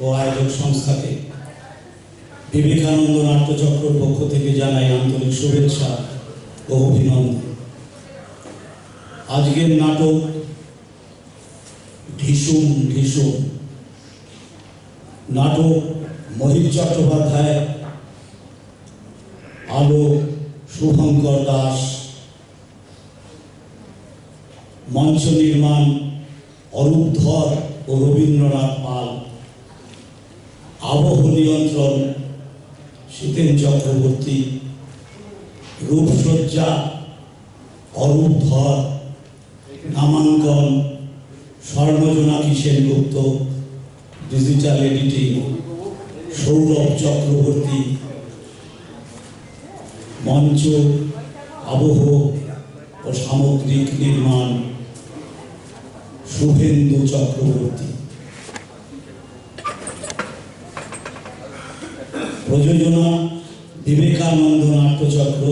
ও আয়োজক সংস্থাকে বিবেকানন্দ নাট্যচক্রের পক্ষ থেকে জানাই আন্তরিক শুভেচ্ছা ও অভিনন্দন। আজকের নাটক ঢিসুম ঢিসুম। নাটক মহিত চট্টোপাধ্যায়, আলো শুভঙ্কর দাস, মঞ্চ নির্মাণ অরূপ ধর ও রবীন্দ্রনাথ পাল, আবহ নিয়ন্ত্রণ শীতেন চক্রবর্তী, রূপসজ্জা অরূপ ধর, নামাঙ্কন স্বর্ণজোনাকি সেনগুপ্ত, ডিজিটাল এডিটিং সৌরভ চক্রবর্তী, মঞ্চ আবহ ও সামগ্রিক নির্মাণ শুভেন্দু চক্রবর্তী, প্রযোজনা বিবেকানন্দ নাট্যচক্র,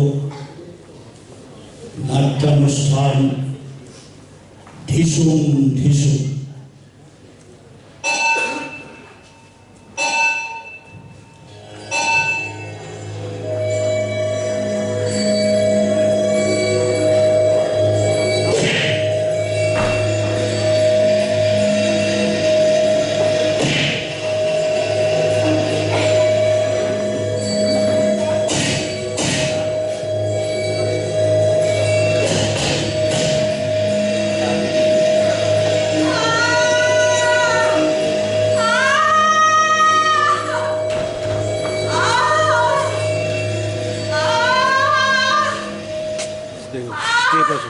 নাট্যানুষ্ঠান ঢিসুম ঢিসুম।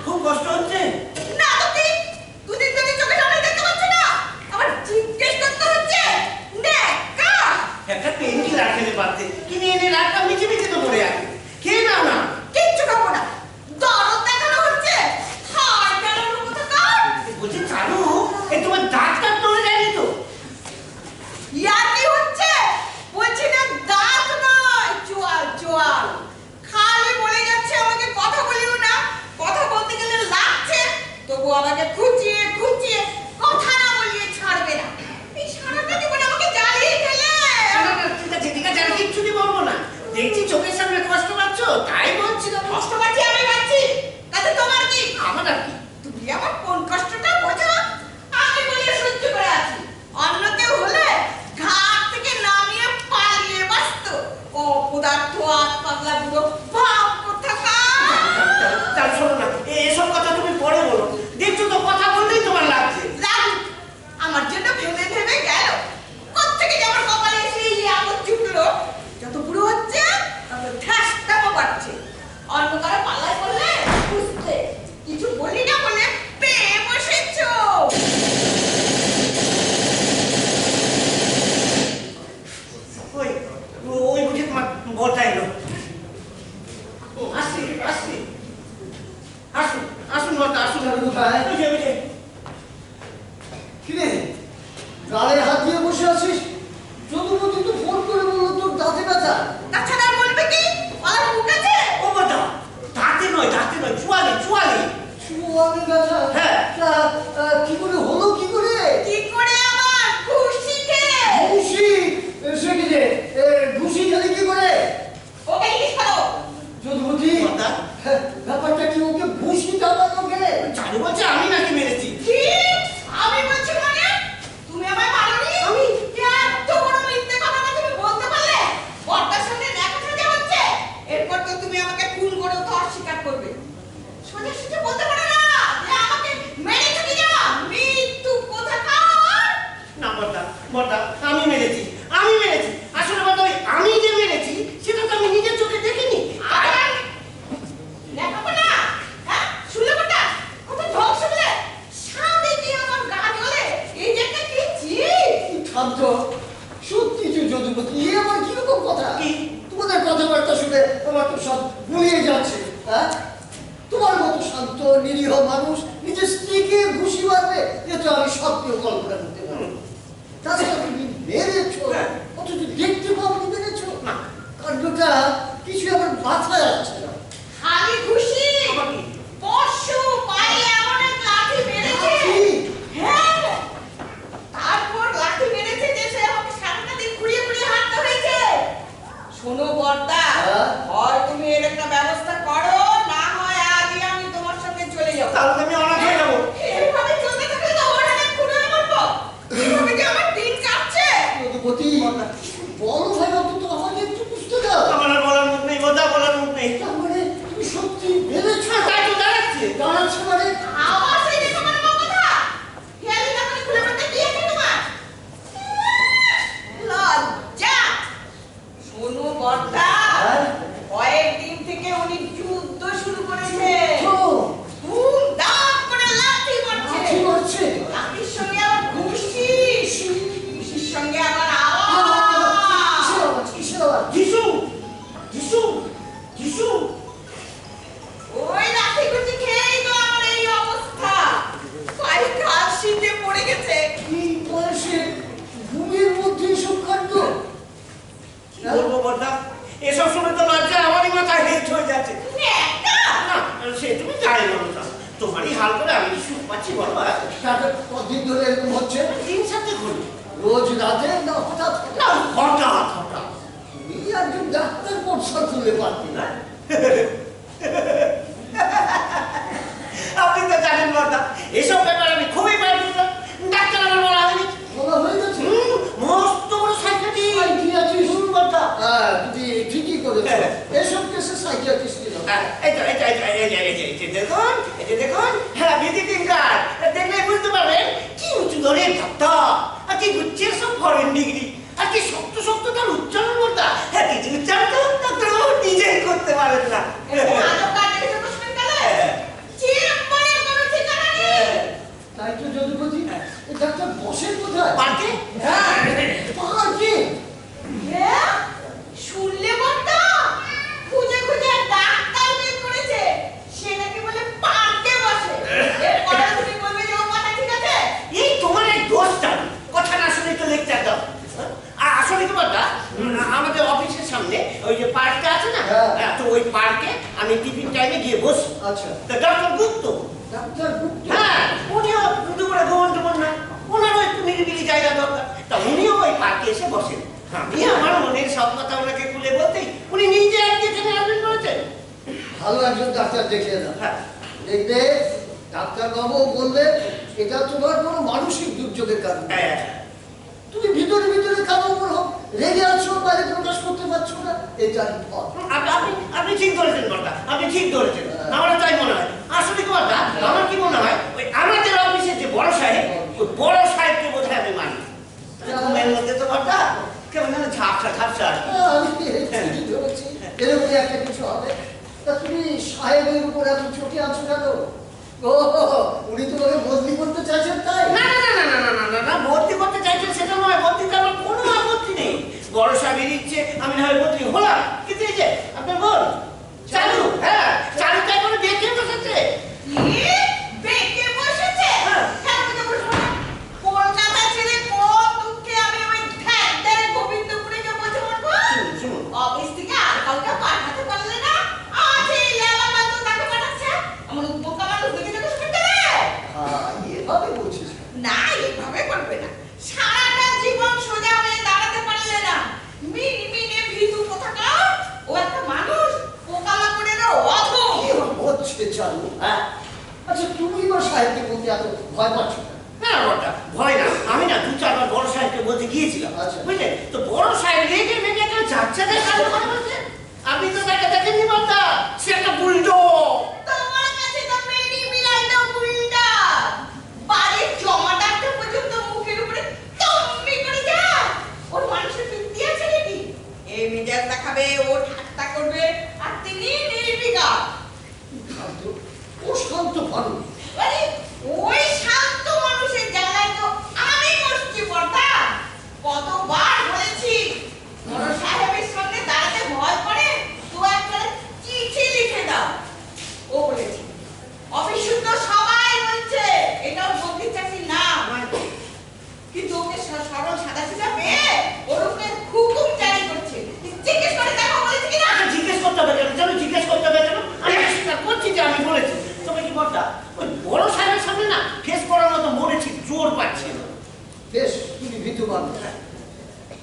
খুব কষ্ট হচ্ছে না তো কি দুদিন ধরে চোখে সামনে দেখতে পাচ্ছ না? আবার জিজ্ঞেস করতে হচ্ছে নেকা একটা পেনকিলার খেলে পারতে কিনে এনে রাখটা মিচে মিচে তো পড়ে আছে, খেয়ে নাও না। কিচ্ছু খাবো না, দরদ দেখানো হচ্ছে। হাড় গেলানোর কথা কার? বলছি চালু এই তোমার দাঁত কাট নড়ে যায়নি তো? ইয়ার কি হচ্ছে? বলছি না দাঁত নয়, চোয়াল চোয়াল। খালি বলে যাচ্ছে আমাকে কথা বলিও না, কথা বলতে গেলে লাগছে, তবু আমাকে খুঁচিয়ে খুঁচিয়ে কথা না বলিয়ে ছাড়বে না। এই সারাটা জীবন আমাকে জ্বালিয়ে খেলে। ঠিক আছে, আমি কিচ্ছুটি বলবো না। দেখছি চোখের সামনে কষ্ট পাচ্ছ, তাই বলছিলাম। কষ্ট পাচ্ছি আমি পাচ্ছি, তাতে তোমার কি? আমার আর কি। তুমি আমার কোন কষ্টটা বোঝো? আমি বলে সহ্য করে আছি, অন্য কেউ হলে ঘাট থেকে নামিয়ে পালিয়ে বাঁচত। অপদার্থ আর পাগলা বুড়ো ভাব কোথাকার। তার শোনো না, এসব কথা তুমি পরে বলো। দেখছো তো কথা বললেই তোমার লাগছে। লাগুক, আমার জন্য ভেবে ভেবে গেল। কোত্থেকে যে আমার কপালে এসে এই আপদ জুটলো। যত বুড়ো হচ্ছে তত ঠাসটাও বাড়ছে। অন্য কারো পাল্লায় পড়লে বুঝতে কিছু বলি না বলে পেয়ে বসেছো। ওই ওই বুঝে তোমার বরটা এলো। আসছি আসছি, আসুন আসুন বরটা আসুন। বুঝে বুঝে কিরে গালে হাত দিয়ে বসে আছিস? যদুমতি তো ফোন করে বললো তোর দাঁতে ব্যথা। তাছাড়া আর বলবে কি? আমার মুখ আছে। ও বরটা দাঁতে নয় চুয়ালে চুয়ালে। চুয়ালে ব্যথা? হ্যাঁ। তা কি করে হলো কি করে? কি করে আবার খুশিতে? ঘুষি? সে কি রে? ঘুষি খেলে কি করে? ওকে জিজ্ঞেস করো। যদুমতি বরটা ব্যাপারটা কি? ওকে ঘুষি টানানো গেলে? চালু বলছে আমি নাকি মেরেছি। কি? আমি বলছি মানে? তুমি আমায় মারোনি? আমি এত বড় মিথ্যে কথাটা তুমি বলতে পারলে? বড়টার সামনে দেখা সাজা হচ্ছে। এরপর তো তুমি আমাকে খুন করেও তো অস্বীকার করবে। সোজা সোজা বলতে পারো না যে আমাকে মেরেছো কি না? মৃত্যু কোথাকার? না বরটা আমি মেরেছি। আসলে বরটা আমি যে মেরেছি সেটা তো আমি নিজের চোখে দেখিনি। আবার দেখাবো না? হ্যাঁ? শুনলে কোনটা? কত ধ্বংস বলে? সাথে কি আমার গা জ্বলে? এই যে একটা কি চিজ? শান্ত সত্যি তো যদুমতি, এ আমার কিরকম কথা? কি? তোমাদের কথাবার্তা শুনে আমার তো সব গুলিয়ে যাচ্ছে। হ্যাঁ, তোমার মতো শান্ত নিরীহ মানুষ নিজের স্ত্রীকে ঘুষি মারবে, এ তো আমি স্বপ্নেও কল্পনা করতে পারি না। তাছাড়া তুমি মেরেছো, অথচ দেখতে পাওনি মেরেছো। না। কাণ্ডটা কিছু আমার মাথায় আসছে না। খালি খুশি। আবার কি? পশু পায়ে এমন এক লাঠি মেরেছে। লাঠি? হ্যাঁ, তারপর লাঠি মেরেছে যে সে আমাকে বলবো বর্দা, এসব শুনে তো লজ্জা আমারই মাথায় হেঁচ হয়ে যাচ্ছে। একটা না, সে তুমি যাই বলো না, তোমারই হাল করে আমি সুখ পাচ্ছি বলো। তারপর কদিন ধরে এরকম হচ্ছে? দিন সাথে হলো রোজ রাতে না হঠাৎ না, হঠাৎ হঠাৎ। তুমি একজন ডাক্তার পরীক্ষা তুলে পারতি না? আপনি তো জানেন বর্দা, এসব ব্যাপারে আমি খুবই পারছি না। ডাক্তার আমার বলা হয়নি। বলা হয়ে গেছে? মস্ত বড় সাইকিয়াট্রিস্ট। সাইকিয়াট্রিস্ট? বর্দা, হ্যাঁ, তুমি ঠিকই করেছো। এসব কেসে সাইকিয়াট্রিস্ট দিল। দেখুন, হ্যাঁ, ভিজিটিং কার্ড দেখলে বুঝতে পারবেন কি উঁচু দরের ডাক্তার, আর কি গুচ্ছের সব ফরেন ডিগ্রি, আর কি শক্ত শক্ত তার উচ্চারণ করতা। হ্যাঁ, কিছু উচ্চারণ তো ডাক্তার নিজেই করতে পারেন না। আজব কাটে এসে প্রশ্ন গেলে চেম্বারে কোনো ঠিকানা নেই। তাই তো যদুপতি, এই ডাক্তার বসেন কোথায়? পার্কে? হ্যাঁ, পার্কে। হ্যাঁ? শুনলে বলতো খুঁজে খুঁজে ডাক্তার বের করেছে, সে নাকি বলে পার্কে বসে। এরপরে তুমি বলবে যে ও কথা ঠিক আছে? এই তোমার এই দোষটা, কথা না শুনে তো লেকচার দাও। আসলে কি বলতা, আমাদের অফিসের সামনে ওই যে পার্কটা আছে না, হ্যাঁ। তো ওই পার্কে আমি টিফিন টাইমে গিয়ে বসি। আচ্ছা, তা ডক্টর গুপ্ত, ডাক্তার গুপ্ত? হ্যাঁ, উনিও দুপুরে ঘুমন টুমন না, ওনারও একটু নিরিবিলি জায়গা দরকার, তা উনিও ওই পার্কে এসে বসেন। আমি আমার মনের সব কথা ওনাকে খুলে বলতেই উনি নিজে একদিন এখানে আসবেন বলেছেন। ভালো একজন ডাক্তার দেখিয়ে দাও। হ্যাঁ, দেখবে ডাক্তার বাবু বলবে এটা তোমার কোনো মানসিক দুর্যোগের কারণ। হ্যাঁ, তুমি ভিতরে ভিতরে কারো উপর হোক রেগে আছো, বাইরে প্রকাশ করতে পারছো না, এটার ফল। আপনি ঠিক ধরেছেন বড়দা, আপনি ঠিক ধরেছেন। আমারও তাই মনে হয়। আসলে কি বড়দা, আমার কি মনে হয় ওই আমাদের অফিসের যে বড় সাহেব, ওই বড় সাহেবকে বোধহয় আমি মানি। ঘুমের মধ্যে তো বড়দা কেমন যেন ঝাপসা ঝাপসা। আমি ঠিকই ধরেছি, এরকমই একটা কিছু হবে। তা তুমি সাহেবের উপর এত চোখে আছো কেন? ও, উনি তোমাকে বদলি করতে চাইছেন তাই? না না না না না না না না, ভর্তি করতে চাইছেন সেটা নয়, ভর্তিতে আমার কোনো আপত্তি নেই। বড় সাহেবের ইচ্ছে আমি না হয় ভর্তি হলাম, কিন্তু এই যে আপনার বল চালু, হ্যাঁ চালু তাই করে দেখে বসেছে। কি? বেঁকে বসেছে? হ্যাঁ। কেন বেঁকে বসবো না? কলকাতা ছেড়ে কোন দুঃখে আমি ওই ধ্যান গোবিন্দপুরে গিয়ে বসে পড়বো? শুনুন, অফিস থেকে আর কাউকে পাঠাতে পারলে না? আজ এই লেলা বান্ধব তাকে পাঠাচ্ছে? আমার বোকা মানুষ দেখে দেখে শুনতে রে? হ্যাঁ, এভাবে বলছিস। না, এভাবে করবে না। সারাটা জীবন সোজা হয়ে দাঁড়াতে পারলে না। মিনমিনে ভীতু কোথাকার। ও একটা মানুষ, পোকামাকড়েরও অধম। কি হচ্ছে চালু? হ্যাঁ আচ্ছা, তুমি বা সাহেবকে বলতে এত ভয় পাচ্ছ না? হ্যাঁ বড়দা, ভয় না, আমি না দু চারবার বড় সাহেবকে বলতে গিয়েছিলাম, আচ্ছা। বুঝলেন তো বড় সাহেব রেগে মেগে একটা যাচ্ছাদের কাজ করে বলছেন। আপনি তো তাকে দেখেননি বড়দা, সে একটা বুলডো। তোমার কাছে তো মেরি বিলাইটা উল্টা। বাড়ির জমাদারটা পর্যন্ত মুখের উপরে তম্বি করে যায়। ওর মানুষের তৃপ্তি আছে নাকি? এই মেজাজ দেখাবে, ও ঠাট্টা করবে, আর তিনি নির্বিকার। শান্ত, ও শান্ত মানুষ। আরে ওই শান্ত মানুষের জ্বালায় তো আমি বসছি বর্দা। কতবার বলেছি বড় সাহেবের সামনে দাঁড়াতে ভয় করে, তো একটা চিঠি লিখে দাও। ও বলেছে অফিস শুদ্ধ সবাই বলছে এটাও বন্দি চাকরি না, কিন্তু ওকে সরল সাদা সিধা পেয়ে ওর উপরে হুকুম জারি করছে। জিজ্ঞেস করে দেখো বলেছে কিনা। আচ্ছা, জিজ্ঞেস করতে হবে কেন? চলো জিজ্ঞেস করতে হবে কেন? আমি স্বীকার করছি যে আমি বলেছি, তবে কি বড়দা ওই বড় সাহেবের সামনে না ফেস করার মতো মরেছি, জোর পাচ্ছি না। বেশ, তুমি ভীতু মানুষ,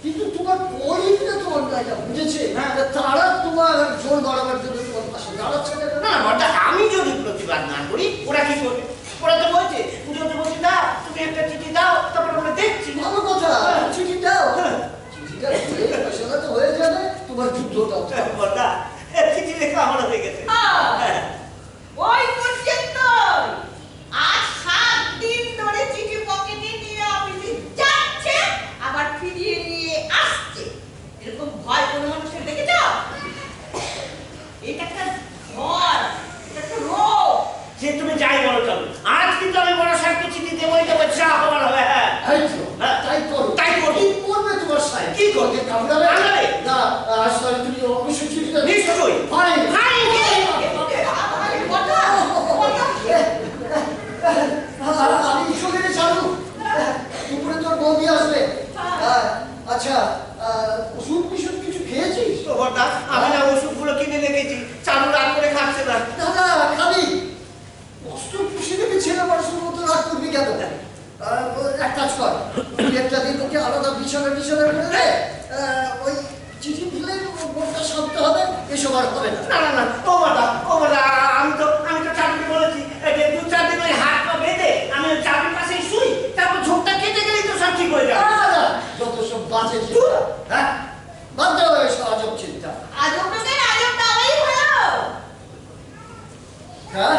কিন্তু তোমার পরিণীতা তোমার গায়ে বুঝেছে। হ্যাঁ। তারা তোমার জোর বাড়াবার জন্য তোমার পাশে দাঁড়াচ্ছে না কেন? না বড়দা, আমি যদি প্রতিবাদ না করি ওরা কি করবে? ওরা তো বলছে যদি বলছি না তুমি একটা চিঠি দাও, তারপর আমরা দেখছি। ভালো কথা, হ্যাঁ। চিঠি দাও। হ্যাঁ। চিঠিটা দিয়ে ফয়সালা তো হয়ে যাবে, তোমার যুদ্ধটাও তো। বড়দা, চিঠি লেখা আমার হয়ে গেছে। হ্যাঁ। ওই পর্যন্ত আজ 7 দিন ধরে চিঠি পকেটে নিয়ে অফিসে যাচ্ছে, আবার ফিরিয়ে নিয়ে আসছে। এরকম ভয় কোনো মানুষের দেখেছ? এটা একটা ভয়, এটা একটা রোগ। যে তুমি যাই বলো চলো, আজ কিন্তু আমি বড় সাহেবকে চিঠি দেবই দেবো, যা হবার হবে। হ্যাঁ এই তো, তাই করো। তাই করো। কি করবে তোমার সাহেব? কি করবে? কামড়াবে? কামড়াবে? না, আসলে তুমি অবশ্যই চিঠিটা নিশ্চয়ই। ফাইন। ফাইন। আমি চলে রে চালু, দুপুরে তোর বৌদি আসবে। আচ্ছা, ওষুধ বিশুধ কিছু খেয়েছিস? তো বড়দা আমি না ওষুধগুলো কিনে রেখেছি, চালু রাগ করে খাচ্ছে না। দাদা খালি কষ্ট খুশি দেখে ছেলে মানুষের মতো রাগ করবি কেন? এক কাজ কর, তুই একটা দিন ওকে আলাদা বিছানা করে দে, ওই চিঠি দিলে মনটা শান্ত হবে, এসব আর হবে না। না না না, ও বড়দা আমি তো চাবিকে বলেছি যে 2-4 দিন ওই হাত পা বেঁধে আমি ওই চাবির পাশেই শুই, তারপর ঝোঁকটা কেটে গেলেই তো সব ঠিক হয়ে যাবে। দাদা যত সব বাজে চিন্তা, হ্যাঁ বাদ দাও এসব আজব চিন্তা। আজব লোকের আজব দাওয়াই ভালো। হ্যাঁ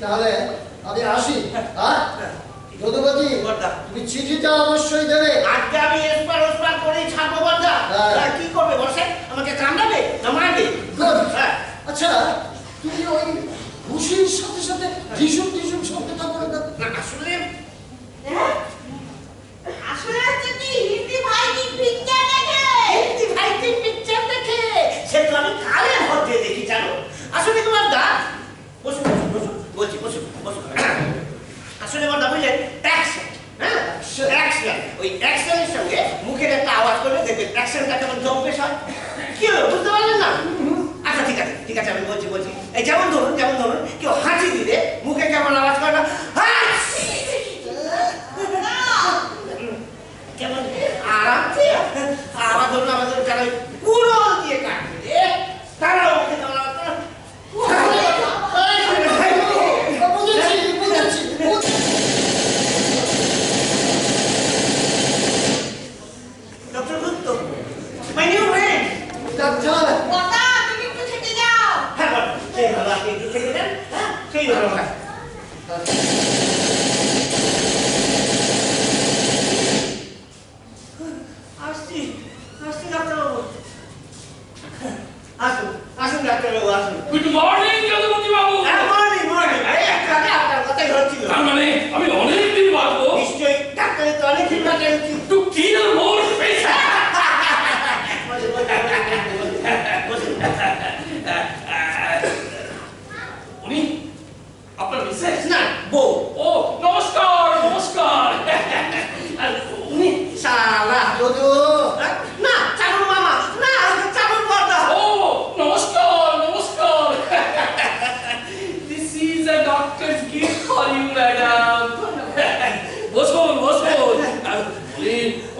তাহলে আমি আসি। হ্যাঁ যদুপতি, বড়দা। তুমি চিঠিটা অবশ্যই দেবে। আজকে আমি এসপার ওসপার করেই ছাড়বো বড়দা। হ্যাঁ। কি করবে বসে? আমাকে কামড়াবে না মারবে? Good. হ্যাঁ। আচ্ছা তুমি ওই ঘুষির সাথে সাথে ঢিসুম শব্দটা করে দাও। না আসলে হ্যাঁ? আসলে হচ্ছে কি হিন্দি ভাই কি পিকচার দেখে? হিন্দি ভাইটিং পিকচার দেখে সে তো আমি কালে ভর দিয়ে দেখি জানো। আসলে তোমার দা বসুন বলছি বসুন। আসলে আমার দা বুঝলেন অ্যাকশন, হ্যাঁ অ্যাকশন, ওই অ্যাকশনের সঙ্গে মুখের একটা আওয়াজ করলে দেখবেন অ্যাকশনটা কেমন জম্পেশ হয়। কি হলো বুঝতে পারলেন না? আচ্ছা ঠিক আছে আমি বলছি এই যেমন ধরুন কেউ হাঁচি দিলে মুখে কেমন আওয়াজ করে না, কেমন আরাম আবার ধরুন আমাদের যারা পুরো দিয়ে কাটবে তারাও মুখে কেমন আওয়াজ করে, বুঝেছি। Doctor Gupta my new friend. ডাক্তার বড়দা তুমি একটু থেকে যাও। হ্যাঁ বল সেই ভালো আপনি একটু থেকে দেন, হ্যাঁ সেই ভালো কাজ। আসছি ডাক্তারবাবু, আসুন ডাক্তারবাবু আসুন। গুড মর্নিং যদুমতি বাবু। হ্যাঁ মর্নিং আরে একটু আগে আপনার কথাই হচ্ছিল। তার মানে আমি অনেকদিন বাঁচবো। নিশ্চয়ই ডাক্তারের তো অনেক দিন বাঁচা উচিত। To kill more patient. বসুন। উনি আপনার মিসেস? না বউ। ও নমস্কার। আর উনি? শালা যদু না চারুর মামা, না চারুর বড়দা। ও নমস্কার। This is a doctor's gift for you, madam. বসুন। আর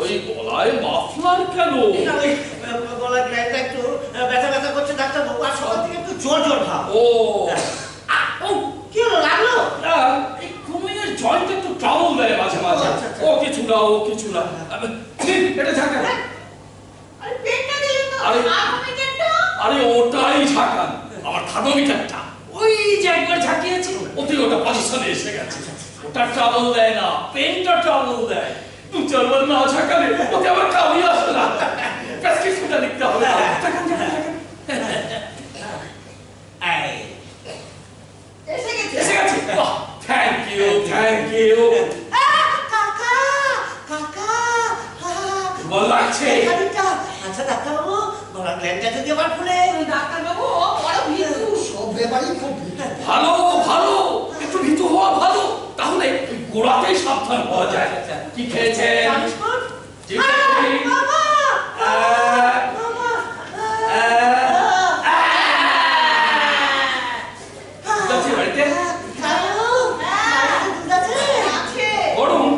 ওই গলায় মাফলার কেন? না, ওই গলার গ্ল্যান্ডটা একটু ব্যথা করছে ডাক্তারবাবু, আর সকাল থেকে একটু জ্বর ভাব। ও ও কি হলো লাগলো? এই ঘুমিয়ে জয়েন্ট একটু ট্রাবল দেয় মাঝে আচ্ছা, আচ্ছা। ও কিছু না এটা ঝাঁকা। আরে পেটটা দিলে তো আরে। আপনি কেন? আরে ওটাই ঝাঁকান, আমার থার্মোমিটারটা ওই যে একবার ঝাঁকিয়েছি ওটা পজিশনে এসে গেছে। ওটা ট্রাবল দেয় না, পেনটা ট্রাবল দেয়। 2-4 বার না ঝাঁকালে ওকে আবার কামই আসবে না। প্রেসক্রিপশনটা লিখতে হবে। ঝাঁকান। এই এসে গেছে। বাহ, থ্যাংক ইউ। কাকা বল লাগছে। আচ্ছা ডাক্তারবাবু, গলার গ্ল্যান্ডটা যদি আবার ফুলে? ডাক্তারবাবু ও বড় ভীতু। সব ব্যাপারই খুব ভীত। ভালো একটু ভীতু হওয়া ভালো, তাহলে ওই গোড়াতেই সাবধান হওয়া যায়। কি খেয়েছেন? বিস্কুট? জি, খেয়েছি। বাবা! আহ, বাবা! দুধ আছে বাড়িতে? দুধ আছে? আছে। গরম?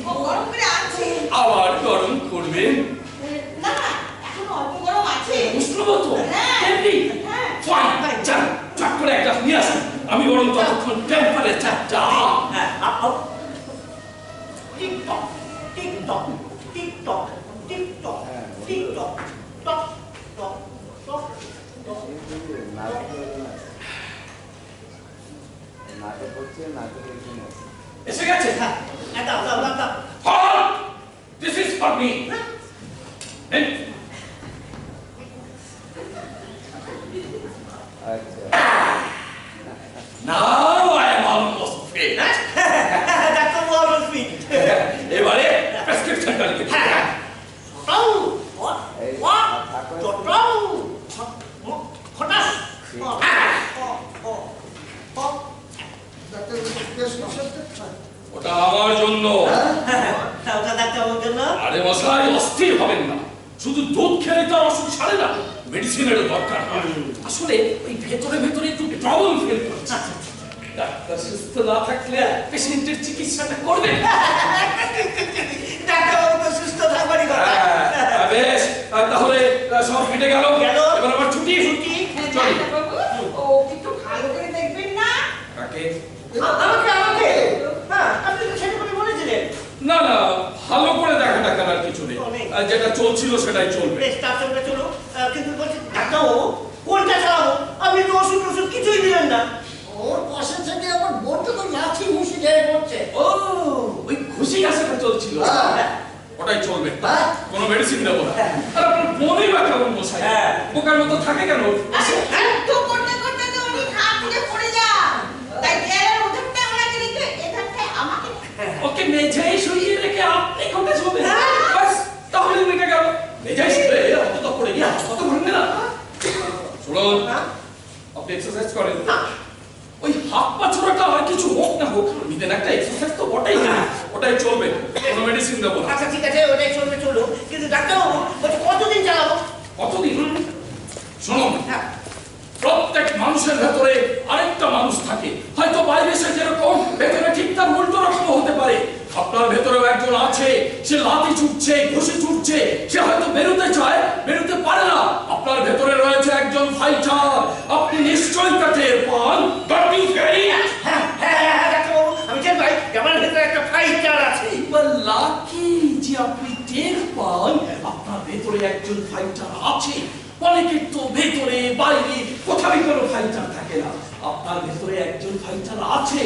ও গরম করে আছে। আবার গরম করবেন? না এখন অল্প গরম আছে। উষ্ণ মতো? হ্যাঁ। এমনি? হ্যাঁ। ফাইন, যান চট করে একটা নিয়ে আসুন। আমি বরং ততক্ষণ টেম্পারেচারটা। হ্যাঁ, টিকটক, টিকটক, টিকটক, টিকটক, টিকটক, টক, টক, টক, টক। নাটক হচ্ছে নাটকের জন্য এসে গেছে। হ্যাঁ, দাও। Hold! This is for me. আচ্ছা Now I am almost fit. ডাক্তারবাবু আমার ফিট। এবারে প্রেসক্রিপশনটা লিখে দিন। হ্যাঁ। টং, what? এই, What? থাকো। টং, হঠাৎ। ডাক্তার প্রেসক্রিপশনটা ওটা আমার জন্য। ওটা ডাক্তারবাবুর জন্য? আরে মশাই, অস্থির হবেন না। শুধু দুধ খেলে তো আর অসুখ সারে না, মেডিসিনেরও দরকার হয়। আসলে ওই ভেতরে ভেতরে একটু ট্রাবল ফিল করছে। ডাক্তার সুস্থ না থাকলে পেশেন্টের চিকিৎসাটা করবে। ডাক্তারবাবু তো সুস্থ থাকবারই কথা। বেশ, তাহলে সব কেটে গেল। এবার আবার ছুটি। চল। ডাক্তারবাবু, ও একটু ভালো করে দেখবেন না? কাকে? আমাকে হ্যাঁ, আপনি তো সেটা করে বলেছিলেন। না না, ভালো করে দেখা টাকার আর কিছু নেই। যেটা চলছিল সেটাই চলবে। বেশ, তার সঙ্গে চলো। কিন্তু বলছি ডাক্তারবাবু, কোনটা চালাবো? আপনি তো ওষুধ কিছুই দিলেন না। ওর পাশে থেকে আমার বোনটা তো লাঠি ঘুষি গেড়ে পড়ছে। ও, ওই খুশি গাছটা চলছিল। হ্যাঁ। ওটাই চলবে। হ্যাঁ। কোনো মেডিসিন দেবো না। আর আপনার বোনই বা কেমন মশাই? হ্যাঁ। বোকার মতো থাকে কেন? আরে যুদ্ধ করতে করতে তো উনি হাত থেকে পড়ে যান। তাই দেয়ালের ওধারটা ওনাকে রেখে এধারটায় আমাকে ওকে মেঝেই শুইয়ে রেখে আপনি কোথায় শোবেন? বাস, তাহলে মিটে গেল। মেঝেই শুয়ে অত তো পড়ে গিয়ে অত ভাঙবে না। শুনুন, আপনি এক্সারসাইজ করেন। ওই হাত পা ছোড়াটা আর কিছু হোক না হোক, নিতেন একটা এক্সারসাইজ তো বটেই। ওটাই চলবে, কোনো মেডিসিন দেবো না। আচ্ছা ঠিক আছে, ওটাই চলবে চলো। কিন্তু ডাক্তারবাবু বলছি কতদিন চালাবো? কতদিন? শুনুন, প্রত্যেক মানুষের ভেতরে আরেকটা মানুষ থাকে। হয়তো বাইরে সে যেরকম, ভেতরে ঠিক তার উল্টো রকম হতে পারে। আপনার ভেতরেও একজন আছে, সে লাঠি ছুটছে, ঘুষি ছুটছে, সে হয়তো বেরোতে চায়, বেরোতে পারে না। আপনার ভেতরে রয়েছে একজন ফাইটার। আপনি নিশ্চয়ই তা টের পান। Don't you get it? হ্যাঁ ডাক্তারবাবু, আমি টের পাই যে আমার ভেতরে একটা ফাইটার আছে। লাকি যে আপনি টের পান আপনার ভেতরে একজন ফাইটার আছে। অনেকের তো ভেতরে বাইরে কোথাও কোনো ফাইটার থাকে না। আপনার ভেতরে একজন ফাইটার আছে,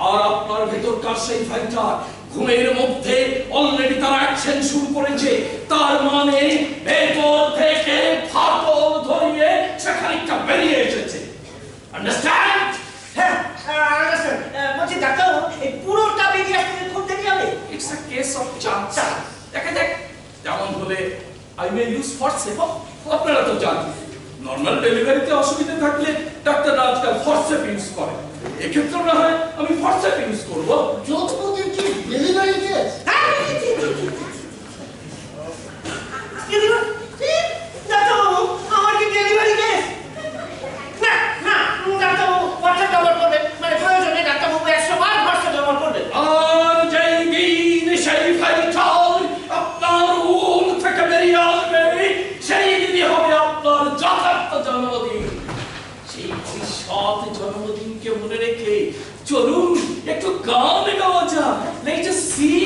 আর আপনার ভেতরকার সেই ফাইটার ঘুমের মধ্যে অলরেডি তার অ্যাকশন শুরু করেছে। তার মানে ভেতর থেকে ফাটল ধরিয়ে সে খানিকটা বেরিয়ে এসেছে। আন্ডারস্ট্যান্ড? হ্যাঁ, আন্ডারস্ট্যান্ড। বলছি ডাক্তারবাবু, এই পুরোটা বেরিয়ে আসতে খুব দেরি হবে? It's a case of chance. দেখা যাক, যেমন হলে I may use forceps. আপনারা তো জানেন, নর্মাল ডেলিভারিতে অসুবিধা থাকলে ডাক্তাররা আজকাল ফরসেপ ইউজ করে। এক্ষেত্রে না হয় আমি ফরসেপ ইউজ করবো। যৌথপতির কি ডেলিভারি কেস? ডাক্তারবাবু, আমার কি ডেলিভারি কেস? না না, ডাক্তারবাবু হোয়াটসঅ্যাপ ব্যবহার করবেন, মানে প্রয়োজনে ডাক্তারবাবু 100 বার হোয়াটসঅ্যাপ ব্যবহার করবেন। আর যেই দিন সেই ফাইটার আপনার রুম থেকে বেরিয়ে আসবে, সেই দিনই হবে আপনার যথার্থ জন্মদিন। সেই ভবিষ্যৎ জন্মদিনকে মনে রেখে চলুন একটু গান গাওয়া যাক। Let's just see.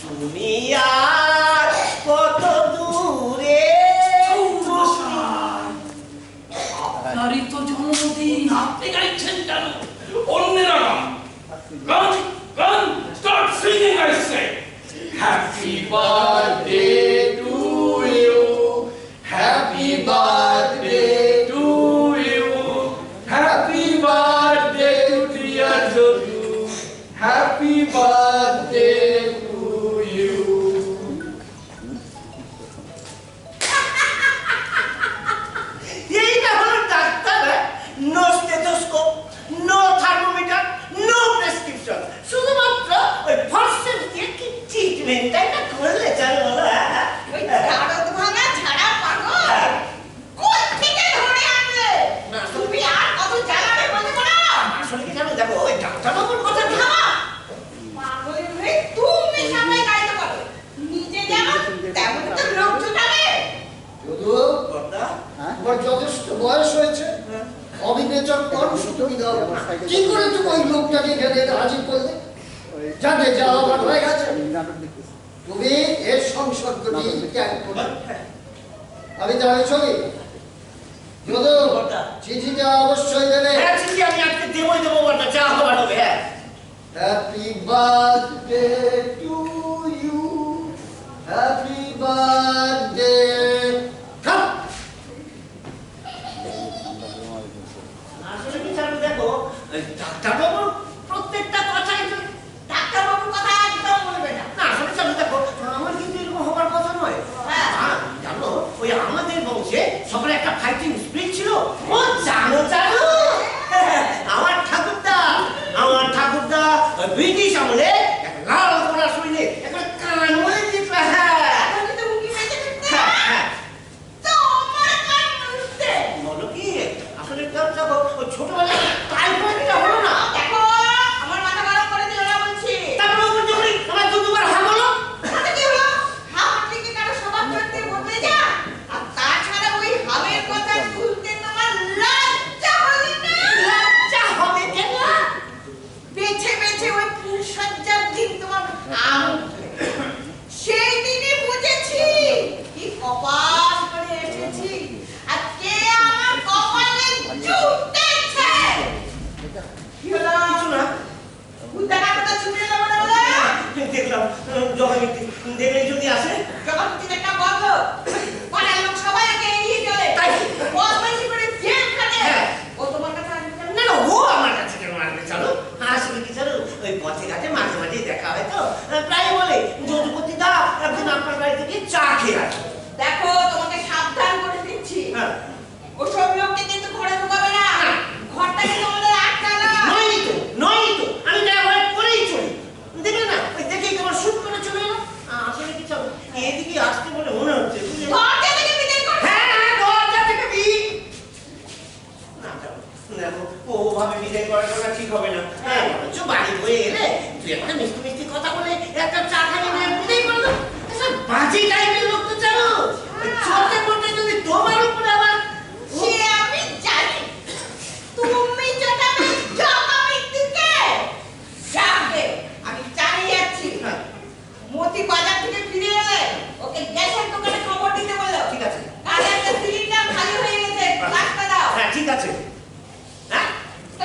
তুমি আর কত দূরে? আপনারই তো জন্মদিন, আপনি গাইছেন কেন? অন্যেরা গান। গান গান, start singing I say. Happy birthday to you. Happy birthday to you. Happy birthday to dear Jodu. Happy birthday to you. এইটা হলো doctor. No stethoscope, no thermometer, no prescription, শুধুমাত্র ওই ফরসেপ দিয়ে কি ট্রিটমেন্টটা করলে চলে বলো? ওই গাড়দ ভাঙা ঝাড়া পাগল কোথা থেকে ধরে আনলে? তুমি আর কত জ্বালাবে বলতে পারো? আসলে কি জানো, দেখো ওই ডাক্তারবাবুর কথা থামো। পাগলের হয়ে তুমি সবাই গাইতে পারো। নিজে যেমন তেমন তো লোক জোটাবে। যদু, কথা তোমার যথেষ্ট বয়স হয়েছে, অবিবেচক মানুষ তুমি দাও। কি করে তুমি ওই লোকটাকে এখানে হাজির করলে? যাতে যা আমার হয়ে গেছে, তুমি এর সংসর্গটি ত্যাগ করবে। আমি তাহলে চলি। যদু, চিঠিটা অবশ্যই দেবে। হ্যাঁ চিঠি আমি আজকে দেবই দেবো, বলটা যা হবার হবে। হ্যাঁ, happy birthday to you, happy birthday. আসলে কি জানো, দেখো ওই ডাক্তারবাবুর প্রত্যেকটা কথাই তো ডাক্তারবাবুর কথা একদম বলবে না। না, আসলে জানো, দেখো আমার কিন্তু এরকম হবার কথা নয়। হ্যাঁ। জানো, ওই আমাদের বংশে সবার একটা ফাইটিং স্পিরিট ছিল। ও জানো জানো, আমার ঠাকুরদা ব্রিটিশ আমলে এক লাল ঘোড়া সৈনিক, এক যদি আসে? জগৎপতির একটা বন্ধ পাড়ার লোক সবাই একে এড়িয়ে চলে তাই? বদমাইশি করে জেল খাটে হ্যাঁ। ও তোমার কাছে আসবে কেন? না না, ও আমার কাছে কেন আসবে? চলো, আসবে কি চলো, ওই পথে ঘাটে মাঝে মাঝেই দেখা হয় তো, প্রায় বলে যদুপতি দা একদিন আপনার বাড়িতে গিয়ে চা খেয়ে আসবে। দেখো তোমাকে সাবধান করে দিচ্ছি হ্যাঁ। ওসব লোককে কিন্তু ঘরে ঢুকাবে না ঘরটাকে তোমাদের আটকানো নয়ই তো, নয়ই তো, আমি ব্যবহার করেই চলি। দেখলে না, ওই দেখেই তোমার শুট করে চলে এলো। আসলে কি চলো, এদিকে আসতে বলে মনে হচ্ছে, বুঝলে? দরজা থেকে বিদায় করো হ্যাঁ, হ্যাঁ, দরজা থেকে না, চলো, দেখো, ওভাবে বিদায় করাটা না ঠিক হবে না। হ্যাঁ, বরঞ্চ বাড়ি হয়ে এলে তুই একটা মিষ্টি মিষ্টি কথা বলে একটা চা খাইয়ে নিয়ে বিদায় করে দাও। এসব বাজে টাইপের লোক তো জানো, ওই চলতে পড়তে যদি তোমার উপরে আবার সে আমি জানি তুমি চটাবে জগাবে দিকে যাবে আমি চালিয়ে যাচ্ছি হ্যাঁ, মতি বাজার থেকে ফিরে এলে ওকে গ্যাসের দোকানে খবর দিতে বলো ঠিক আছে। কাজের সিলিন্ডার খালি হয়ে গেছে রাস্তা দাও হ্যাঁ, ঠিক আছে। হ্যাঁ,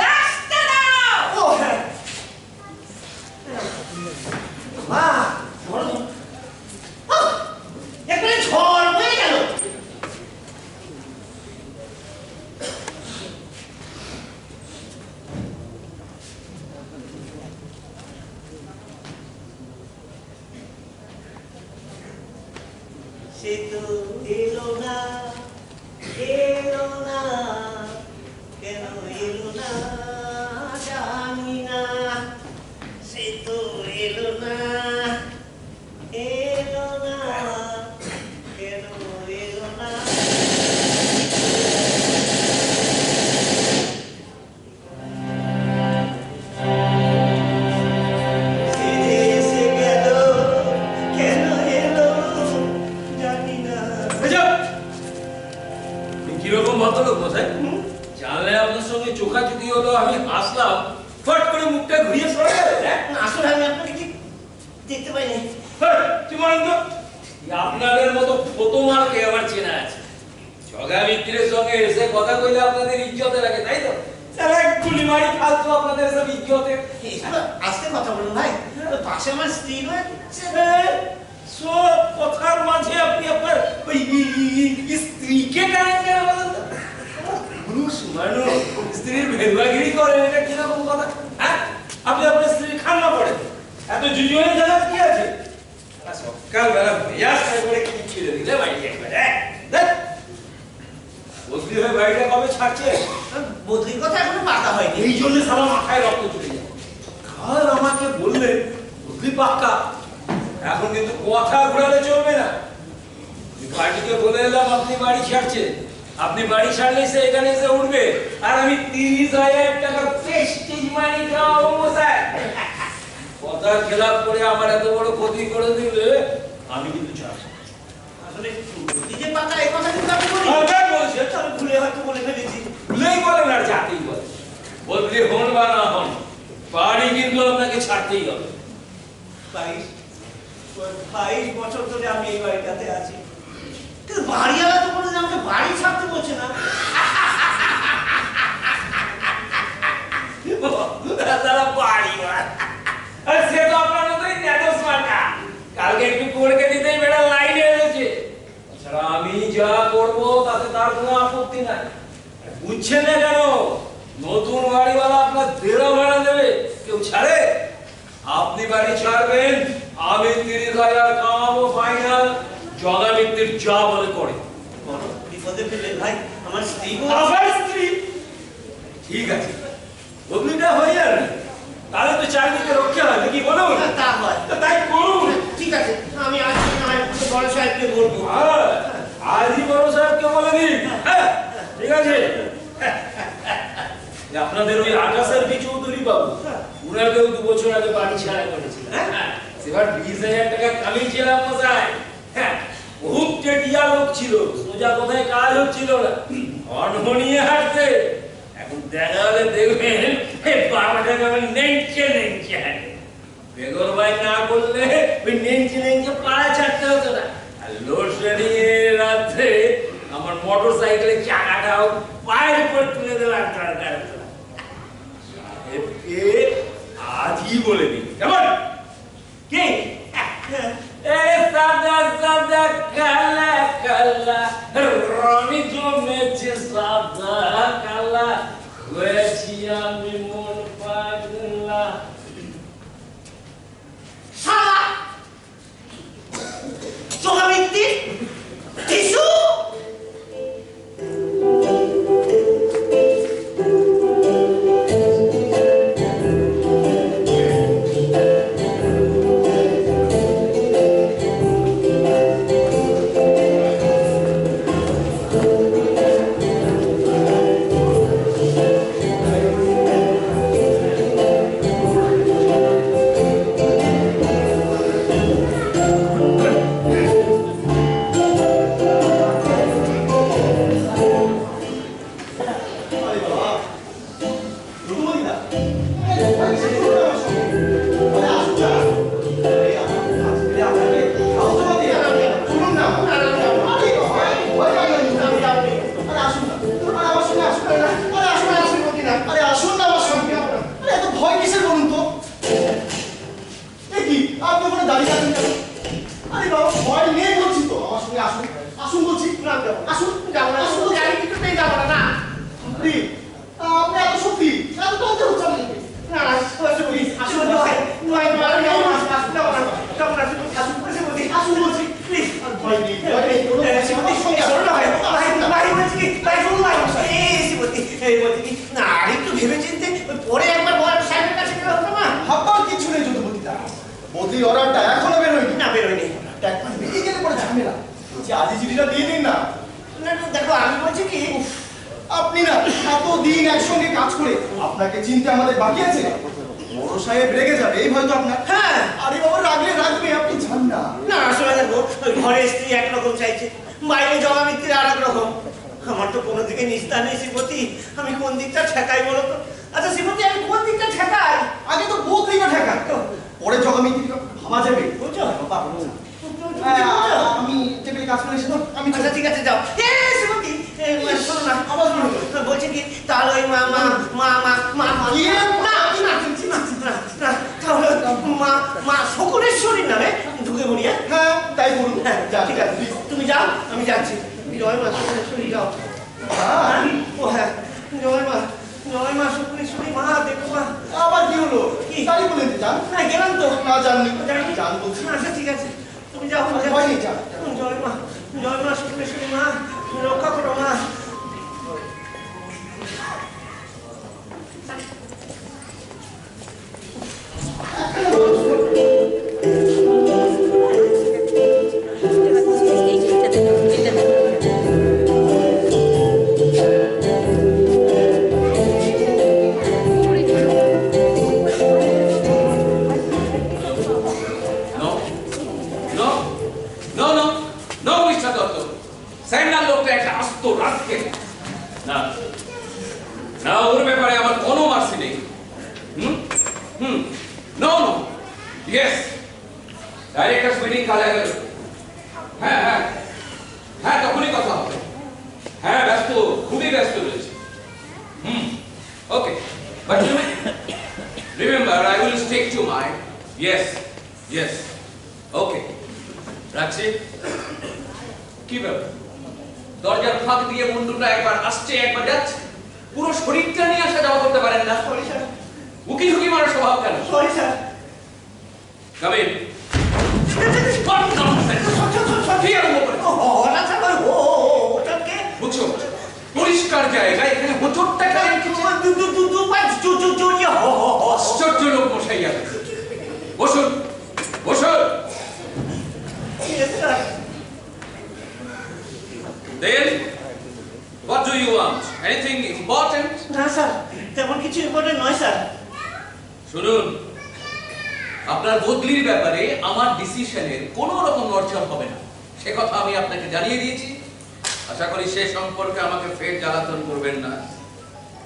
রাস্তা দাও ও হ্যাঁ, বাহ, বড় তো। আহ, একবারে ঝড় হয়ে গেল। সে তো এলো না, এলো না, কেন এলো না জানি না। সে তো এলো না, এলো না, কেন এলো না। সে যে এসে গেল, কেন এলো জানি না। কিরকম ভদ্রলোক বোঝায়? জানলে আপনার সঙ্গে চোখাচুকি হলো, আমি হাসলাম, ফট করে মুখটা ঘুরিয়ে সরে গেলেন, হ্যাঁ? আসলে আমি আপনাকে ঠিক দেখতে পাইনি। কি বলেন তো? আপনাদের মতো ফটোমারকে আমার চেনা আছে। জগা মিত্রের সঙ্গে এসে কথা কইলে আপনাদের ইজ্জতে লাগে, তাই তো? তাহলে এক গুলি মারি ফালতু আপনাদের সব ইজ্জতে। আস্তে কথা বলুন ভাই, ওই পাশে আমার স্ত্রী রয়েছে। সব কথার মাঝে আপনি আপনার ওই স্ত্রীকে টানেন কেন বলেন তো? পুরুষ মানুষ স্ত্রীর ভেদভাগিরি করেন, এটা কিরকম কথা? হ্যাঁ, আপনি আপনার স্ত্রীর খান্না পড়েন, এত জুজুয়ানি জানার কি আছে? সকালবেলা ভেজাস করে কি ছেড়ে দিলে বাড়িতে একবার, হ্যাঁ? বদলি হয়ে বাড়িটা কবে ছাড়ছে? বদলির কথা এখনো পাকা হয়নি। এই জন্য সারা মাথায় রক্ত চলে যায়। কাল আমাকে বললেন বদলি পাক্কা, এখন কিন্তু কথা ঘোরালে চলবে না। আমি পার্টিকে বলে এলাম আপনি বাড়ি ছাড়ছেন, আপনি বাড়ি ছাড়লে সে এখানে এসে উঠবে, আর আমি 30,000 টাকা প্রেস্টিজ মানি খাওয়াবো মশাই। কথার খেলাপ করে আমার এত বড় ক্ষতি করে দিলে আমি কিন্তু ছাড়ছি। আসলে নিজে পাকা এই কথা কিন্তু আমি বলি। আবার বলছেন? আমি ভুলে হয়তো বলে ফেলেছি। ভুলেই বলেন আর যাতেই বলেন, বদলি হন বা না হন, বাড়ি কিন্তু আপনাকে ছাড়তেই হবে। 22 বছর ধরে আমি এই বাড়িটাতে আছি, কিন্তু বাড়িওয়ালা তো কোনোদিন আমাকে বাড়ি ছাড়তে বলছে না। তারা বাড়িওয়ালা, আর সে তো আপনার মতোই নেদোস মার্কা। কালকে একটু কোড়কে দিতেই বেড়া লাইনে এসেছে। তাছাড়া আমি যা করবো তাতে তার কোনো আপত্তি নাই। বুঝছেন না কেন? নতুন বাড়িওয়ালা আপনার দেড় ভাড়া দেবে, কেউ ছাড়ে? আপনি বাড়ি ছাড়বেন, আমি 30,000 কামাবো ফাইনাল। জগা মিত্রের যা বলে করে। বড় বিপদে ফেললেন ভাই, আমার স্ত্রী আবার স্ত্রী? ঠিক আছে, বদলিটা হয়ে যাবে, তাহলে তো চারিদিকে রক্ষা হবে, কি বলুন? তা হয়। তো তাই করুন। ঠিক আছে, আমি আজ নয় বড় সাহেবকে বলবো। হ্যাঁ, আজই বড় সাহেবকে বলে দিন। হ্যাঁ, ঠিক আছে। আপনাদের ওই আকাশের বি চৌধুরী বাবু, উনাকেও 2 বছর আগে বাড়ি ছাড়া করেছিলেন। হ্যাঁ, সেবার 20,000 টাকা কামিয়েছিলাম মশাই। হ্যাঁ, বহুত টেটিয়া লোক ছিল, সোজা কোথায় কাজ হচ্ছিল না, অনহনিয়ে হাঁটতে। এখন দেখা হলে দেখবেন বাবাটাকে আমি নেঞ্চে নেঞ্চে হাঁটে। বেগর ভাই না করলে ওই নেঞ্চে নেঞ্চে পাড়া ছাড়তে হতো না। আর লোডশেডিং এর রাত্রে আমার মোটর সাইকেলের চাকাটাও পায়ের উপর তুলে দেওয়ার দরকার হতো না। সাহেবকে আজই বলে দিন, কেমন? কি? স্যার বেলা রঙে জমেছে সাদা কালা হয়েছি আমি মন পাগলা। শালা চোখা মিত্তি টিসু দেখো আমি বলছি কি আপনি না এতদিন একসঙ্গে কাজ করে আপনাকে চিনতে আমাদের বাকি আছে। বড় সাহেব রেগে যাবে এই ভয় তো আপনার। হ্যাঁ আরে বাবা রাগলে রাখবে, আপনি জান না। না আসলে দেখো ওই ঘরে স্ত্রী একরকম চাইছে, বাইরে জমা মিত্তির আর এক রকম। আমার তো কোনো দিকে নিস্তার নেই শ্রীপতি, আমি কোন দিকটা ঠেকাই বলো তো? আচ্ছা শ্রীপতি আমি কোন দিকটা ঠেকাই? আগে তো বদলিটা ঠেকা, পরে জগামিত্রি ভাবা যাবে। বুঝছো আমি টেবিলে কাজ করে এসে তো আমি আচ্ছা ঠিক আছে যাও। শ্রীপতি শোনো না আবার বলছি কি তাহলে ওই মা মা মা মা মা মা না তাহলে মা মা সকলেশ্বরীর নামে ঢুকে পড়ি। হ্যাঁ তাই বলুন। হ্যাঁ ঠিক আছে তুমি যাও আমি যাচ্ছি। জয় মা সকলেশ্বরী যাও। ও হ্যাঁ জয় মা সকলেশ্বরী মা দেখো মা। আবার কি হলো? কি? তাই বলে দিতে চান? হ্যাঁ গেলাম তো। না জাননি জান বলছি। আচ্ছা ঠিক আছে তুমি যাও। ভয় নেই, যাও। জয় মা শুক্রেশ্বরী মা রক্ষা করো মা। দরজার ফাঁক দিয়ে মুন্ডুটা একবার আসছে একবার যাচ্ছে, পুরো শরীরটা নিয়ে আসা যাওয়া করতে পারেন না। উকি ঝুঁকি মারার স্বভাব কেন? Sorry sir. Come in. What nonsense! Here, open. বুঝছো, পরিষ্কার জায়গা, এখানে হোঁচটটা কেন? আশ্চর্য লোক বসাই আছে। বসুন বসুন। Then, what do you want? Anything important? না স্যার তেমন কিছু ইম্পর্টেন্ট নয় স্যার। শুনুন, আপনার বদলির ব্যাপারে আমার ডিসিশনের কোনো রকম নড়চড় হবে না, সে কথা আমি আপনাকে জানিয়ে দিয়েছি। আশা করি সে সম্পর্কে আমাকে ফের জ্বালাতন করবেন না।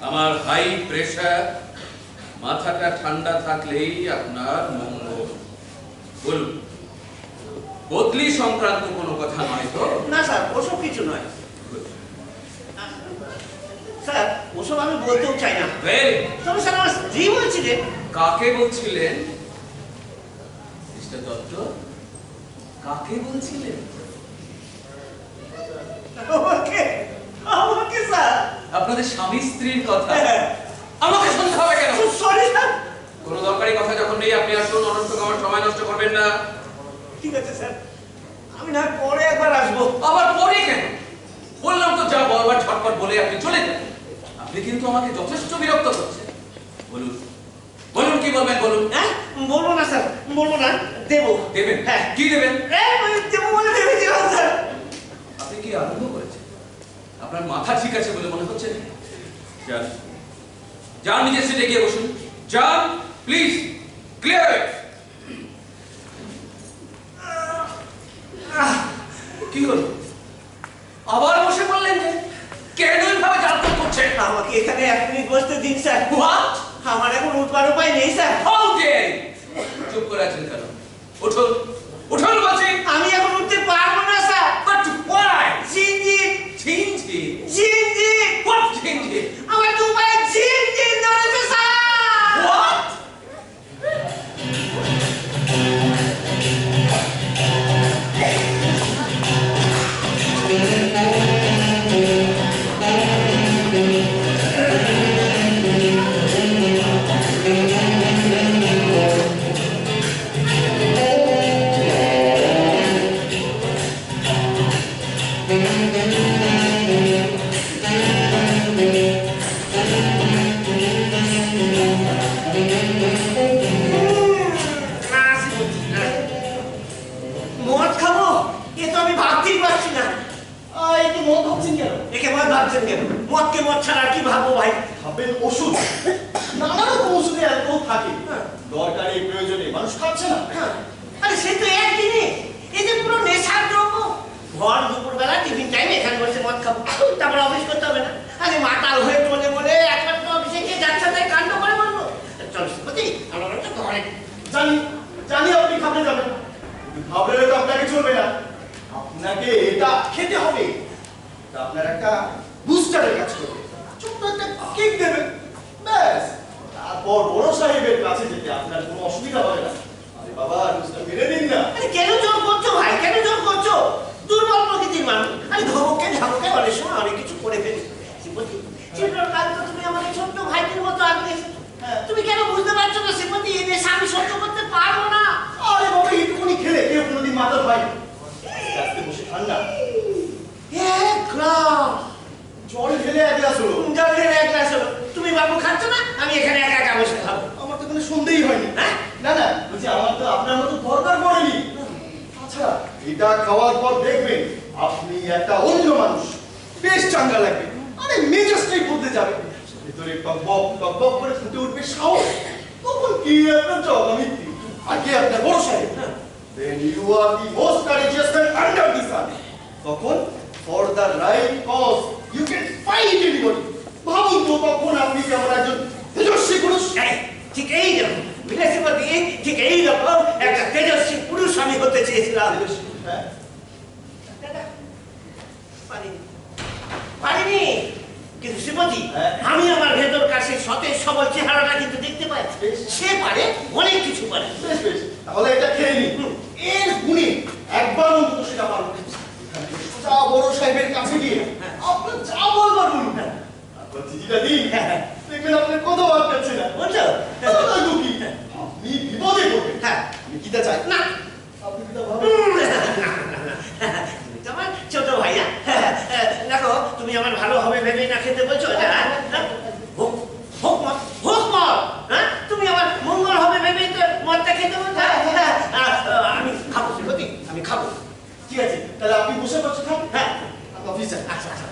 আমার হাই প্রেশার, মাথাটা ঠান্ডা থাকলেই আপনার মঙ্গল। বলুন, বদলি সংক্রান্ত কোনো কথা নয় তো? না স্যার ওসব কিছু নয় স্যার, ওসব আমি বলতেও চাই না। তবে স্যার আমার স্ত্রী বলছিলেন। কাকে বলছিলেন মিস্টার দত্ত? কাকে বলছিলেন? আপনাদের স্বামী স্ত্রীর কথা আমাকে শুনতে হবে কেন? Sorry sir. কোনো দরকারি কথা যখন নেই আপনি আসুন, অনর্থক আমার সময় নষ্ট করবেন না। ঠিক আছে স্যার, আমি না পরে একবার আসবো। আবার পরে কেন? বললাম তো যা বলবার ঝটপট বলে আপনি চলে যান। আপনি কিন্তু আমাকে যথেষ্ট বিরক্ত করছেন। বলুন বলুন কি বলবেন বলুন। হ্যাঁ, বলবো না স্যার, বলবো না। দেবো। দেবেন? হ্যাঁ। কি দেবেন? দেবো বলে ভেবেছিলাম স্যার। আপনি কি আরম্ভ করেছেন? আপনার মাথা ঠিক আছে বলে মনে হচ্ছে না? যান যান, নিজের সিটে গিয়ে বসুন। যান প্লিজ, ক্লিয়ার। কি হলো, আবার বসে পড়লেন যে? কেন এইভাবে জ্বালাতন করছেন? আমাকে এখানে 1 মিনিট বসতে দিন স্যার। What? আমার এখন উঠবার উপায় নেই স্যার। How dare you? চুপ করে আছেন কেন? উঠুন উঠুন বলছি। আমি এখন উঠতে পারবো না স্যার। But why? ঝিনঝিন ঝিনঝিন? ঝিনঝিন, What ঝিনঝিন? আমার দু পায়ে ঝিনঝিন ধরেছে স্যার। What? মদ খাবো, এ তো আমি ভাবতেই পারছি না। একটু মদ ভাবছেন কেন? একে মদ ভাবছেন কেন? মদকে মদ ছাড়া আর কি ভাববো ভাই? ভাববেন ওষুধ, নানা রকম ওষুধে অ্যালকোহল থাকে, দরকারি প্রয়োজনে মানুষ খাচ্ছে না। হ্যাঁ, আরে সে তো একদিনে, এই যে পুরো নেশার দ্রব্য। ভর দুপুরবেলা টিফিন টাইম এখানে বসে মদ খাবো, তারপর অফিস করতে হবে না। আরে মাতাল হয়ে টলে বলে একমাত্র অফিসে গিয়ে যাচ্ছে তাই কাণ্ড করে বলবো। চল শ্রীপতি, আমরা তো ঘরে। জানি জানি আপনি খাবে যাবেন, কিন্তু খাবলে তো আপনাকে চলবে না, আপনাকে এটা খেতে হবে। এটা আপনার একটা বুস্টারের কাজ করবে, ছোট্ট একটা কিক দেবে, ব্যাস। তারপর বড় সাহেবের কাছে যেতে আপনার কোনো অসুবিধা হবে না। আরে বাবা, বুস্টার মেরে দিন না। আরে কেন জোর করছো ভাই, কেন জোর করছো? দুর্বল প্রকৃতির মানুষ। আরে ধমকে ঝামকে অনেক সময় অনেক কিছু করে ফেলি। শ্রীপতি, চিন্তার কাল তো তুমি আমাকে ছোট্ট ভাইটির মতো আগলে এসেছো। তুমি কেন বুঝতে পারছো না শ্রীপতি, এই দেশে আমি সহ্য করতে পারবো না। আরে বাবা, এইটুকুনি খেলে কেউ কোনোদিন মাতাল হয় না। আস্তে আস্তে বসে খান না। এক গ্লাস জল ঢেলে এক গ্লাস হলো। জল ঢেলে এক গ্লাস হলো। তুমি বাবু খাচ্ছ না, আমি এখানে একা একা বসে খাবো। আমার তো কোনো সন্দেহই হয়নি। হ্যাঁ? না না, বলছি আমার তো আপনার মতো দরকার পড়েনি। আচ্ছা, এটা খাওয়ার পর দেখবেন আপনি একটা অন্য মানুষ, বেশ চাঙ্গা লাগবে। আরে মেজাজটাই বদলে যাবে, ভিতরে টক বক করে ফুটে উঠবে সাহস। তখন কি আপনার জগামিত্রি, আগে আপনার বড় সাহেব। Then you are the most courageous man under the sun. তখন for the right cause you can fight anybody. ভাবুন তো, তখন আপনি কেমন একজন তেজস্বী পুরুষ। এই, ঠিক এই রকম বিলাসীপতি, ঠিক এই রকম একটা তেজস্বী পুরুষ আমি হতে চেয়েছিলাম। হ্যাঁ, পারিনি, পারিনি। কিন্তু শ্রীপতি, হ্যাঁ। আমি আমার ভেতরকার সেই সতেজ সবল চেহারাটা কিন্তু দেখতে পাই। বেশ। সে পারে, অনেক কিছু পারে। বেশ বেশ, তাহলে এটা খেয়ে নিন। এর গুণে একবার অন্তত সেটা পারবো। যা বড় সাহেবের কাছে গিয়ে আপনার যা বলবার বলুন, আপনার চিঠিটা দিন, দেখবেন আপনার কোথাও আটকাচ্ছে না। বুঝছো? তাহলে কি আপনি বিপদে পড়বেন। হ্যাঁ। আমি কিটা চাই না, আপনি কিটা ভাবেন। তুমি তো আমার ছোট ভাইয়া। দেখো, তুমি আমার ভালো হবে ভেবেই না খেতে বলছো এটা। হোক হোক মত, হোক মত। হ্যাঁ, তুমি আমার মঙ্গল হবে ভেবেই তো মদটা খেতে বলছো। আমি খাবো শ্রীপতি, আমি খাবো। ঠিক আছে, তাহলে আপনি বসে বসে খান। হ্যাঁ, আপনি অফিস যান। আচ্ছা আচ্ছা।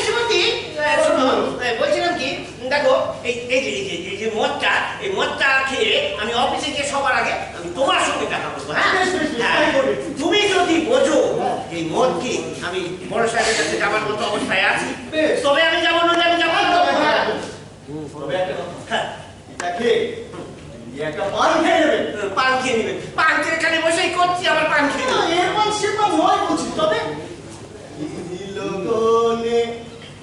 শ্রীপতি, শোনো, বলছিলাম কি, দেখো এই যে মদটা, এই মদটা খেয়ে আমি অফিসে গিয়ে সবার আগে আমি তোমার সঙ্গে দেখা করবো। হ্যাঁ, বেশ, বেশ, বেশ, হ্যাঁ। তাই করবে। তুমি যদি বোঝো এই মদ কি আমি বড় সাহেবের কাছে যাবার মতো অবস্থায় আছি, বেশ। তবে আমি যাবো না, আমি যাবো না। হ্যাঁ। তবে একটা কথা, হ্যাঁ, এটা খেয়ে একটা পান খেয়ে নেবেন। পান খেয়ে নেবেন। পান খেয়ে এখানে বসেই করছি, আবার পান খেয়ে নেবেন। এর পান সে পান নয় বলছি, তবে ইনহিলোগনে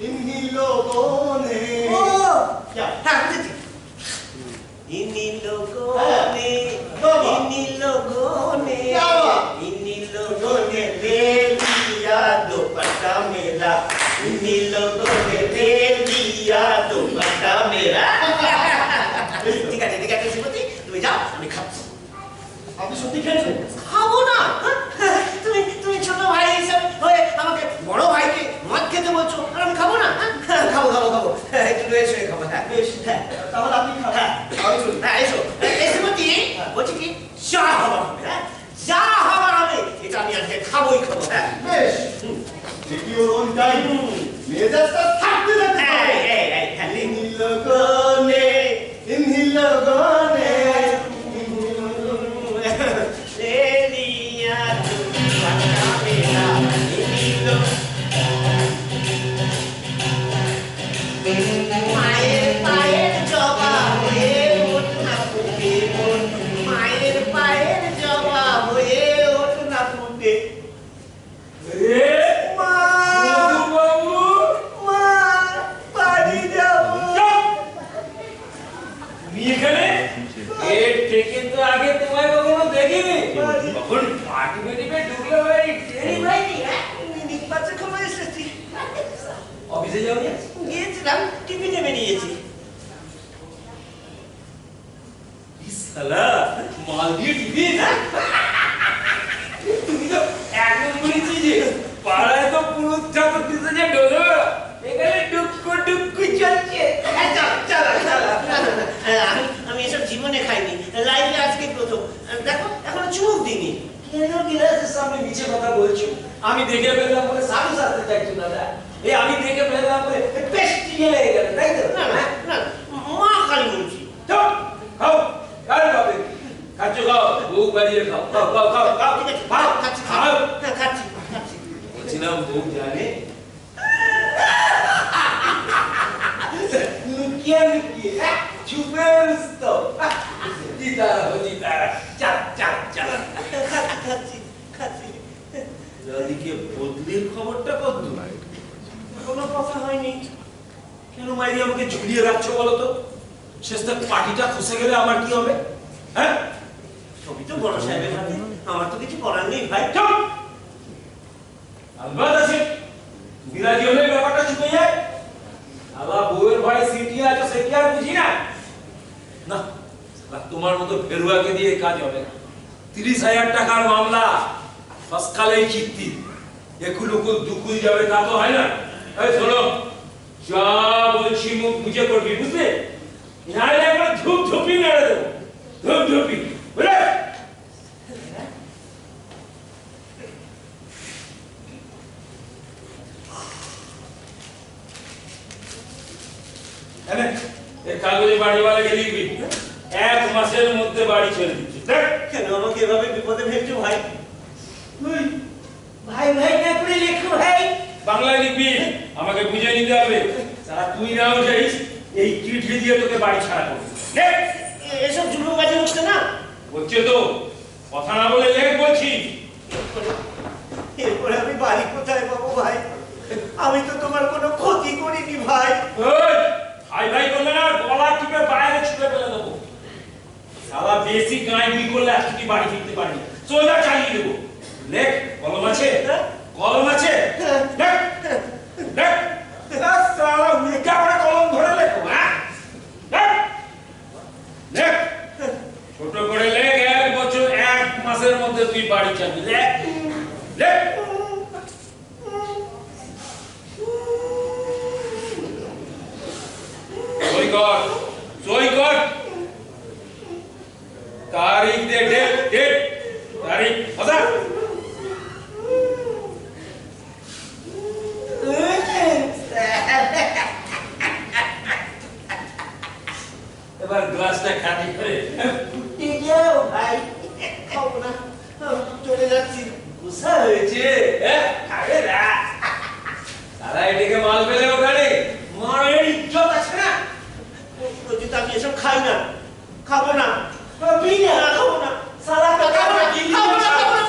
ইনহিলোগনে। ও, क्या? হ্যাঁ, বুঝেছি। ইনি লোগনে, বাবা। ইনি লোগনে, क्या बात? ইনি লোগনে রে লিয়া দোপাট্টা মেলা, ইনি লোগনে রে লিয়া সত্যি খেয়েছো? খাবো না। তুমি তুমি ছোট ভাই হিসাবে হয়ে আমাকে বড় ভাইকে মদ খেতে বলছো আর আমি খাবো না? খাবো খাবো খাবো, একটু রয়েছে খাবো। হ্যাঁ বেশ, হ্যাঁ তাহলে আপনি খান। হ্যাঁ আমি চলি। হ্যাঁ এসো এসে বলছি কি যা হবার হবে, হ্যাঁ যা হবার হবে এটা আমি আজকে খাবোই খাবো। হ্যাঁ বেশ, take your own time. মেজাজটা থাকতে থাকতে হ্যাঁ হবে। হ্যাঁ হ্যাঁ হ্যাঁ ইনহিলগনে, ইনহিলগনে, Lelia, Camila, Emilio. মায়ের পায়ের জবা হয়ে ওঠ না ফুটে মন, মায়ের পায়ের জবা হয়ে ওঠ না ফুটে। এ, মা, মধুবাবু, মা, বাড়ি যাবো। তুমি এখানে? এর থেকে তো আগে তোমায় কখনো দেখিনি। তখন পাটি বেটিতে ঢুকলে ভাই টেরই পাইনি। নিপাতে খবর এসেছি, অফিসে যাওনি? গিয়েছিলাম টিফিনে বেরিয়েছি। শালা, মাল দিয়ে টিফিন? তুমি তো একদম বলেছি যে পাড়ায় তো পুরো ঠাকুর দিতে যে ডোলো, এখানে ডুক্কু ডুক্কু চলছে। আমি এসব জীবনে খাইনি, লাইফে আজকে প্রথম। দেখো এখনো চুমুক দিইনি। কেন গিলাসের সামনে মিছে কথা বলছো? আমি দেখে ফেললাম বলে সাধু সাজতে চাইছো দাদা। আমি দেখে ফেললাম বলে পেস্টি লেগে গেল, তাই তো? না না না, মা কালী বলছি। চুপ, খাও, আরে বাবা, খাচ্ছো খাও, বুক বাড়িয়ে খাও, খাও খাও খাও খাও, ঠিক আছে, খাও, খাচ্ছি খাও। খাচ্ছি খাচ্ছি। বলছিলাম বউ জানে লুকিয়ে লুকিয়ে চুপে তো জিতা জিতা চাপ চাপ চাপ। খাচ্ছি খাচ্ছি। এদিকে বদলির খবরটা কত? কোনো কথা হয়নি। কেন মাইরি আমাকে ঝুলিয়ে রাখছো বলো তো? শেষ তক পাটিটা খসে গেলে আমার কি হবে? হ্যাঁ, সবই তো বড় সাহেবের হাতে, আমার তো কিছু করার নেই ভাই। চুপ। আলবাত আছে, বিরাজি হলে ব্যাপারটা চুপে যায়। আল্লাহ বউয়ের ভয়ে সিটিয়ে আছো, সে কি আর বুঝি না? না, শালা তোমার মতো ফেরুয়াকে দিয়ে কাজ হবে না। 30,000 টাকার মামলা, ফসকালেই চিত্তি, একুল উকুল দুকুল যাবে তা তো হয় না। এই শোনো, যা বলছি মুখ বুঝে করবি, বুঝলে? নাহলে একবার ধূপ ধুপি মেরে দেবো, ধূপ ধুপি, বুঝলে? এনে, এই কাগজে বাড়িওয়ালাকে লিখবি, 1 মাসের মধ্যে বাড়ি ছেড়ে দিচ্ছি। দেখ, কেন আমাকে এভাবে বিপদে ফেলছো ভাই? তুই ভাই ভাই না করে লেখো ভাই। বাংলায় লিখবি, আমাকে বুঝে নিতে হবে। সারা তুই নাও যাইস, এই চিঠি দিয়ে তোকে বাড়ি ছাড়া করবি। দেখ, এসব জুলুমবাজি হচ্ছে না। হচ্ছে তো, কথা না বলে লেখ বলছি। এরপরে আমি বাড়ি কোথায় পাবো ভাই? আমি তো তোমার কোনো ক্ষতি করিনি ভাই। ওই, ভাই ভাই করলে না, গলা টিপে বাইরে ছুটে ফেলে দেবো। সারা বেশি গায়ে গুই করলে আজকে তুই বাড়ি ফিরতে পারবি না। সোজা চালিয়ে দেবো। লেখ, কলম আছে? কলম আছে? লেখ, লেখ। সারা উল্টা করে কলম ধরে লেখো, হ্যাঁ? লেখ, লেখ। ছোট করে লেখ, 1 বছর 1 মাসের মধ্যে তুই বাড়ি যাবি। লেখ, লেখ। সই কর, সই কর। তারিখ দে, ডেট, ডেট, তারিখ, কথা। এবার গ্লাসটা খালি করে উঠে যাও ভাই, খাবো না, চলে যাচ্ছি। গুসা হয়েছে, খাবে না। তারা এটাকে মাল পেলে ওখানে মায়ের ইজ্জত আছে না? যদি আমি এসব খাই না, খাবো না, খাবো না, সারা খাবো না, খাবো না, খাবো না।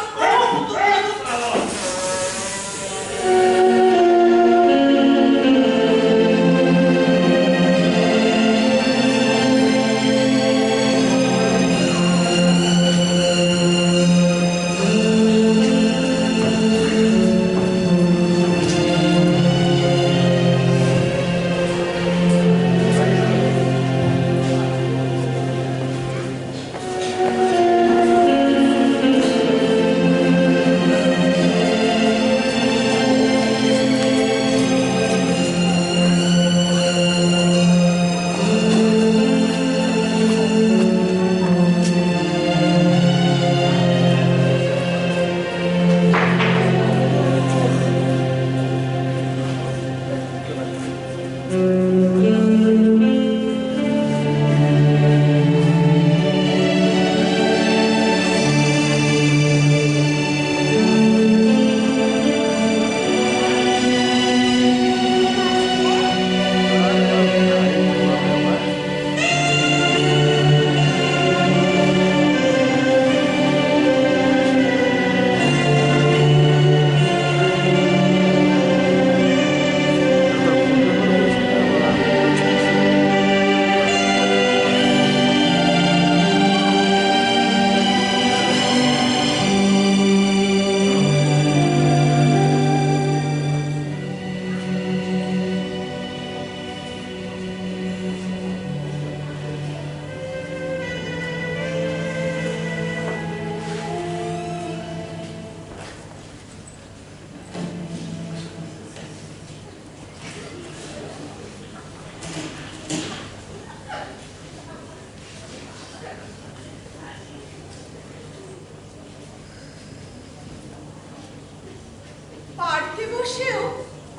বসেও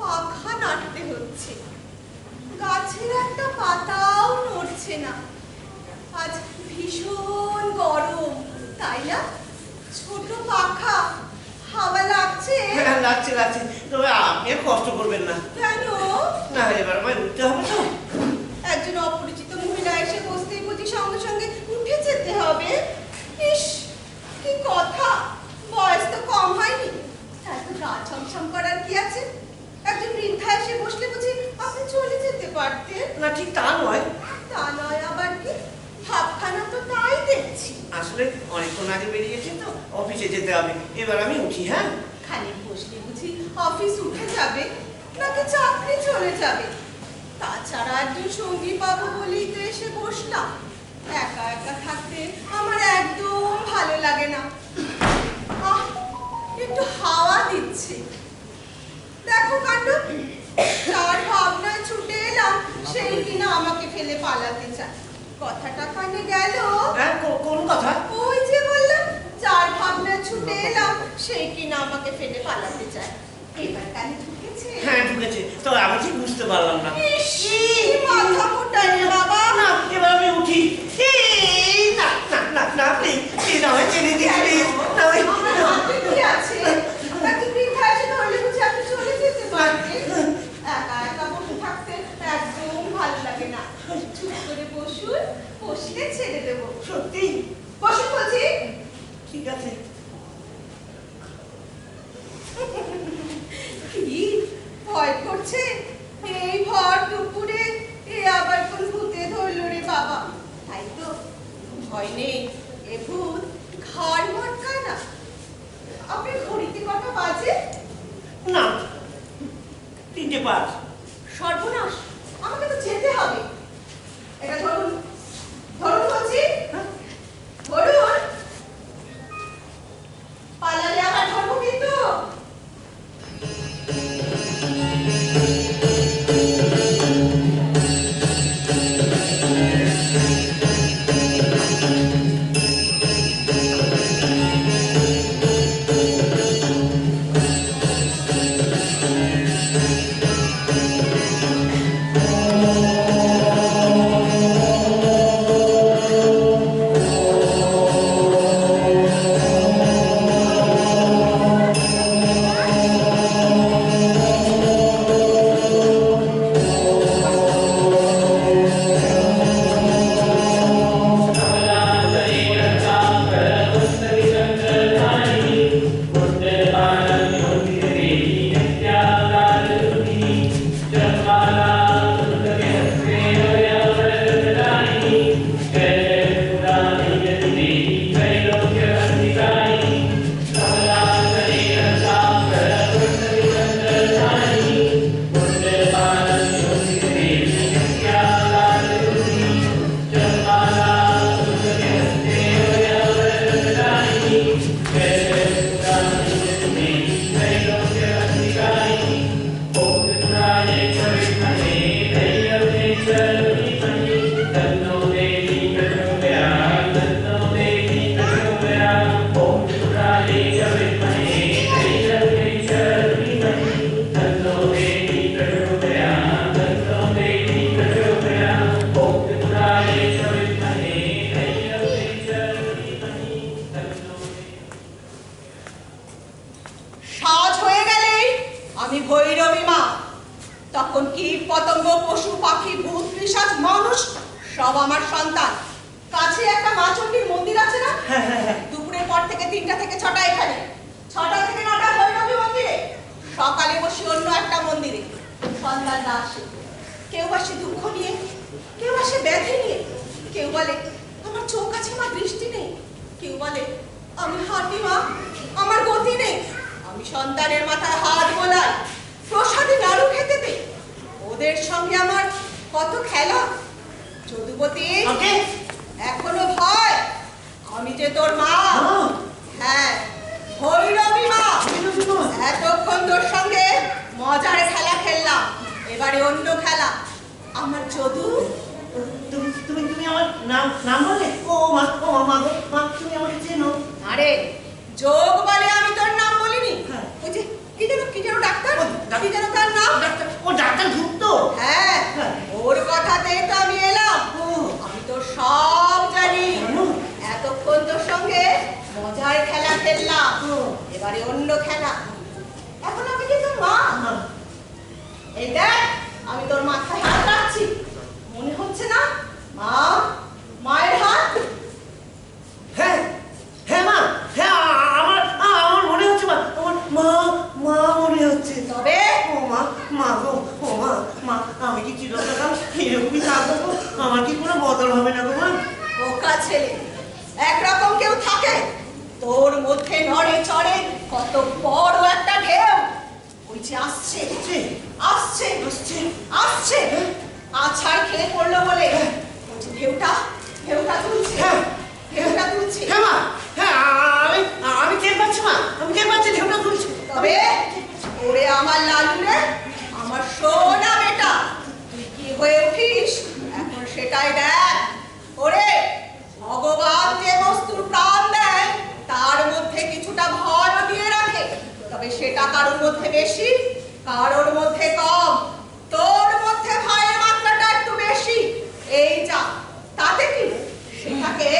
পাখা নাড়তে হচ্ছে, গাছের একটা পাতাও নড়ছে না। আজ ভীষণ গরম, তাই না? ছোট পাখা, হাওয়া লাগছে। হ্যাঁ, লাগছে লাগছে, তবে আপনি আর কষ্ট করবেন না। কেন? না, এবার আমায় উঠতে হবে তো। একজন অপরিচিত মহিলা এসে বসতেই বুঝি সঙ্গে সঙ্গে উঠে যেতে হবে? ইস, কি কথা! বয়স তো কম হয়নি, তাই তো গা ছমছম করার কি আছে? একজন বৃদ্ধা এসে বসলে বুঝি আপনি চলে যেতে পারতেন। না, ঠিক তা নয়। তা নয় আবার কি? ভাবখানা তো তাই দেখছি। আসলে অনেকক্ষণ আগে বেরিয়েছি তো, অফিসে যেতে হবে। এবার আমি উঠি। হ্যাঁ, খালি বসলে বুঝি অফিস উঠে যাবে, নাকি চাকরি চলে যাবে? তাছাড়া একজন সঙ্গী পাবো বলেই তো এসে বসলাম। একা একা থাকতে আমার একদম ভালো লাগে না। আহ, একটু হাওয়া দিচ্ছে। দেখো কাণ্ড, যার ভাবনায় ছুটে এলাম সেই কিনা আমাকে ফেলে পালাতে চায়। কথাটা কানে গেল? হ্যাঁ, কোন কথা? ওই যে বললাম, যার ভাবনায় ছুটে এলাম সেই কিনা আমাকে ফেলে পালাতে চায়। এবার কানে ঢুকেছে? হ্যাঁ, ঢুকেছে, তো আমি ঠিক বুঝতে পারলাম না। ইস, মাথা মোটা রে বাবা। না, এবার আমি উঠি। এই, না না না না, প্লিজ আমায় ছেড়ে দিন, প্লিজ। না, ওই আমার হাতে কি আছে? একজন বৃদ্ধা এসে ধরলে বুঝি আপনি চলে যেতে পারবেন? একা একা বসে থাকতে একদম ভালো লাগে না। চুপ করে বসুন, বসলে ছেড়ে দেবো। সত্যি? বসুন বলছি। ঠিক আছে। কি ভয় করছে? এই ভর দুপুরে এ আবার কোন ভূতে ধরলো রে বাবা? তাই তো, ভয় নেই, এ ভূত ঘাড় মটকায় না। আপনি ঘড়িতে কটা বাজে? না, 3:05। সর্বনাশ, আমাকে তো যেতে হবে। এটা ধরুন, ধরুন বলছি, ধরুন। পালালে আবার ধরবো কিন্তু। সাজ হয়ে গেলেই আমি ভৈরবী মা। তখন কীট পতঙ্গ, পশু পাখি, ভূত পিশাচ, মানুষ সব আমার সন্তান। কাছে একটা মা চণ্ডীর মন্দির আছে না? হ্যাঁ হ্যাঁ হ্যাঁ। দুপুরের পর থেকে 3টা থেকে 6টা এখানে, 6টা থেকে 9টা ভৈরবী মন্দিরে, সকালে বসি অন্য একটা মন্দিরে। সন্তানরা আসে, কেউ আসে দুঃখ নিয়ে, কেউ আসে ব্যাধি নিয়ে, কেউ বলে আমার চোখ আছে মা, দৃষ্টি নেই, কেউ বলে আমি হাঁটি মা, আমার গতি নেই। আমি সন্তানের মাথায় হাত বোলাই, প্রসাদে নাড়ু খেতে দেই। ওদের সঙ্গে আমার কত খেলা। যদুবতী, ওকে, এখনো ভয়? আমি যে তোর মা। হ্যাঁ, ভৈরবী মা। এতক্ষণ তোর সঙ্গে মজার খেলা খেললাম, এবারে অন্য খেলা। আমার যদু। তুমি তুমি তুমি আমার নাম বলে? ও মা, ও মা গো, মা তুমি আমাকে চেনো? আরে যোগ বলে আমি তোর নাম বলিনি। হ্যাঁ। ওই যে কি যেন ডাক্তার আমার লালু রে, আমার সোনা বেটা, তুই কি হয়ে উঠিস এখন সেটাই দেখ। ওরে, ভগবান যে বস্তুর প্রাণ দেয় তার মধ্যে কিছুটা ভয়ও দিয়ে রাখে, তবে সেটা কারোর মধ্যে বেশি, কারোর মধ্যে কম। তোর মধ্যে ভয়ের মাত্রাটা একটু বেশি, এই যা, তাতে কি সেটাকে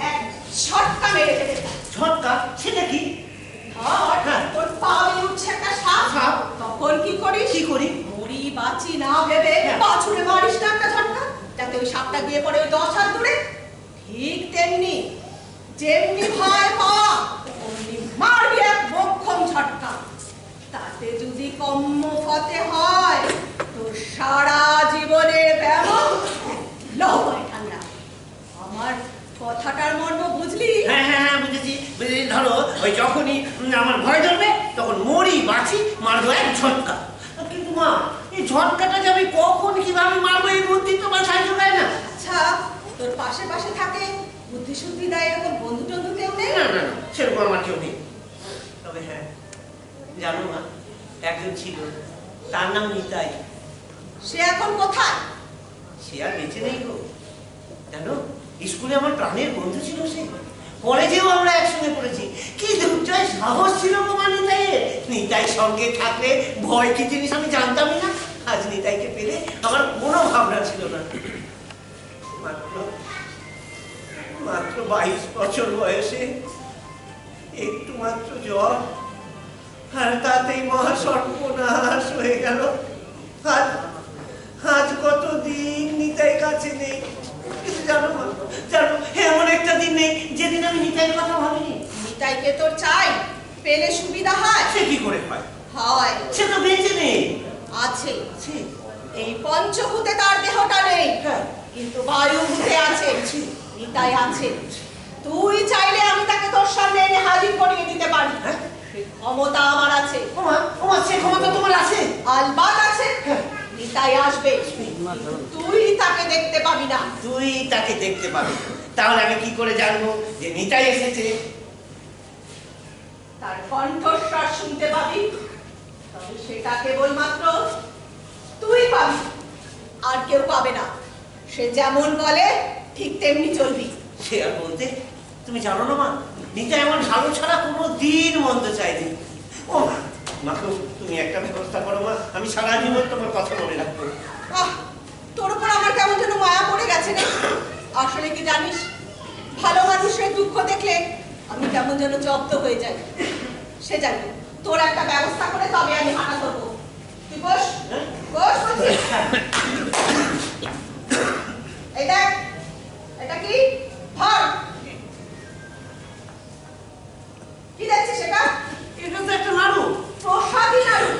এক ঝটকা মেরে ফেলে। ঝটকা? সেটা কি? তোর পায়ে উঠছে একটা সাপ, তখন কি করিস? কি করি? মরি বাঁচি না ভেবে পাছুড়ে মারিস না একটা ঝটকা, যাতে ওই সাপটা গিয়ে পড়ে ওই 10 হাত দূরে। ঠিক তেমনি যেমনি ভয় পাওয়া অমনি মারবি এক মোক্ষম ঝটকা। তাতে যদি কম্ম ফতে হয় তোর সারা জীবনের ব্যামো লহয় ঠান্ডা। আমার কথাটার মর্ম বুঝলি? হ্যাঁ বুঝেছি। ধরো ওই যখনই আমার ভয় ধরবে তখন মরি বাঁচি মারবো এক ঝটকা। কিন্তু মা, এই ঝটকাটা যে আমি কখন কিভাবে মারবো এই বুদ্ধি তো মাথায় ঢোকায় না। আচ্ছা, তোর পাশে পাশে থাকে বুদ্ধি শুদ্ধি দেয় এরকম বন্ধু টন্ধু কেউ নেই? না সেরকম আমার কেউ নেই। তবে হ্যাঁ, জানো মা, একজন ছিল, তার নাম নিতাই। সে এখন কোথায়? সে আর বেঁচে নেই গো। জানো, স্কুলে আমার প্রাণের বন্ধু ছিল সে। কলেজেও আমরা একসঙ্গে পড়েছি। কি দুর্জয় সাহস ছিল গো মা নিতাইয়ের। নিতাই সঙ্গে থাকলে ভয় কি জিনিস আমি জানতামই না। আজ নিতাইকে পেলে আমার কোনো ভাবনা ছিল না। মাত্র 22 বছর বয়সে একটু মাত্র জ্বর, আর তাতেই মহা সর্বনাশ হয়ে গেল। আজ কতদিন নিতাই কাছে নেই। কিন্তু জানো মা, জানো এমন একটা দিন নেই যেদিন আমি নিতাইয়ের কথা ভাবিনি। নিতাইকে তোর চাই, পেলে সুবিধা হয়? সে কি করে হয়? হয়। সে তো বেঁচে নেই। আছে। সে এই পঞ্চভূতে তার দেহটা নেই, কিন্তু বায়ুভূতে আছে। নিতাই আছে। তুই চাইলে আমি তাকে তোর সামনে এনে হাজির করিয়ে দিতে পারি। সে ক্ষমতা আমার আছে। ওমা সে ক্ষমতা তোমার আছে? আলবাত আছে। নিতাই আসবে, তুই তাকে দেখতে পাবি না। তুই তাকে দেখতে পাবি? তাহলে আমি কি করে জানবো যে নিতাই এসেছে? তার কণ্ঠস্বর শুনতে পাবি, তবে সেটা কেবলমাত্র তুই পাবি, আর কেউ পাবে না। সে যেমন বলে ঠিক তেমনি চলবি। সে আর বলতে, তুমি জানো না মা, নিতাই আমার ভালো ছাড়া কোনো দিন মন্দ চাইনি। ও মা, তুমি একটা ব্যবস্থা করো মা, আমি সারা জীবন তোমার কথা মনে রাখবো। তোর উপর আমার কেমন যেন মায়া পড়ে গেছে রে। আসলে কি জানিস, ভালো মানুষের দুঃখ দেখলে আমি কেমন যেন জব্দ হয়ে যাই। সে জানি, তোর একটা ব্যবস্থা করে তবে আমি হাঁটা করবো। তুই বস, বস বলছি। এই দেখ, এটা কি ধর। কি দেখছিস সেটা? এটা তো একটা নাড়ু। প্রসাদী নাড়ু।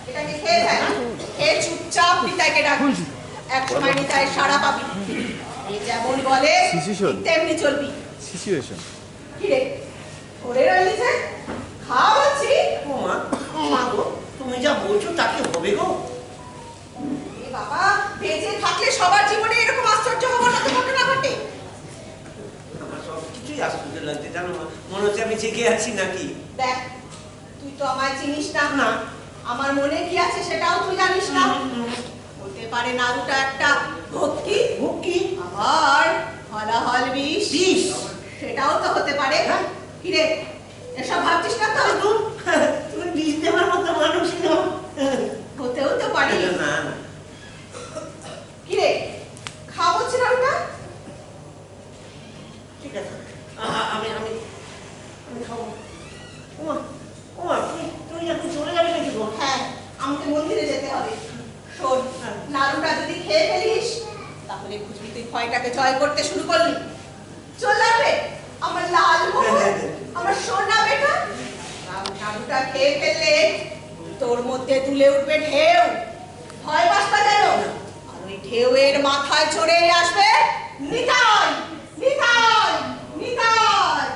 এটাকে খেয়ে দেখ, খেয়ে চুপচাপ নিতাইকে ডাক। এক সময় নিতাই সারা পাবি। এই যেমন বলে তেমনি চলবি। কি রে, ধরে রইলি যে? খা বলছি। ও মা গো, তুমি যা বলছো তাকে হবে গো। এ বাবা, বেঁচে থাকলে সবার জীবনে এরকম আশ্চর্য হবার মতো ঘটনা ঘটে। আমার সব কিছুই আশ্চর্য লাগছে জানো মা, মনে হচ্ছে আমি জেগে আছি নাকি। দেখ, তুই তো আমায় চিনিস না। না। আমার মনে কি আছে সেটাও তুই জানিস না। হতে পারে নাড়ুটা একটা ভক্তি, ভক্তি আবার হলাহল বিষ। বিষ? সেটাও তো হতে পারে। কি রে, এসব ভাবছিস না তো? তুমি বিষ দেওয়ার মতো মানুষ নও। হতেও তো পারে। না। কি রে, খাবো নাড়ুটা? ঠিক আছে, আমি খাবো। ওমা তুমি এখন চলে যাবে নাকি গো? হ্যাঁ, আমাকে মন্দিরে যেতে হবে। শোন, নাড়ুটা যদি খেয়ে ফেলিস তাহলে বুঝবি তুই ভয়টাকে জয় করতে শুরু করলি। চল যাবে আমার লাল মোহন, আমার সোনা বেটা। নাড়ুটা খেয়ে ফেললে তোর মধ্যে তুলে উঠবে ঢেউ। ভয় পাসটা যেন। আর ওই ঢেউয়ের মাথায় চড়ে আসবে নিতাই, নিতাই, নিতাই।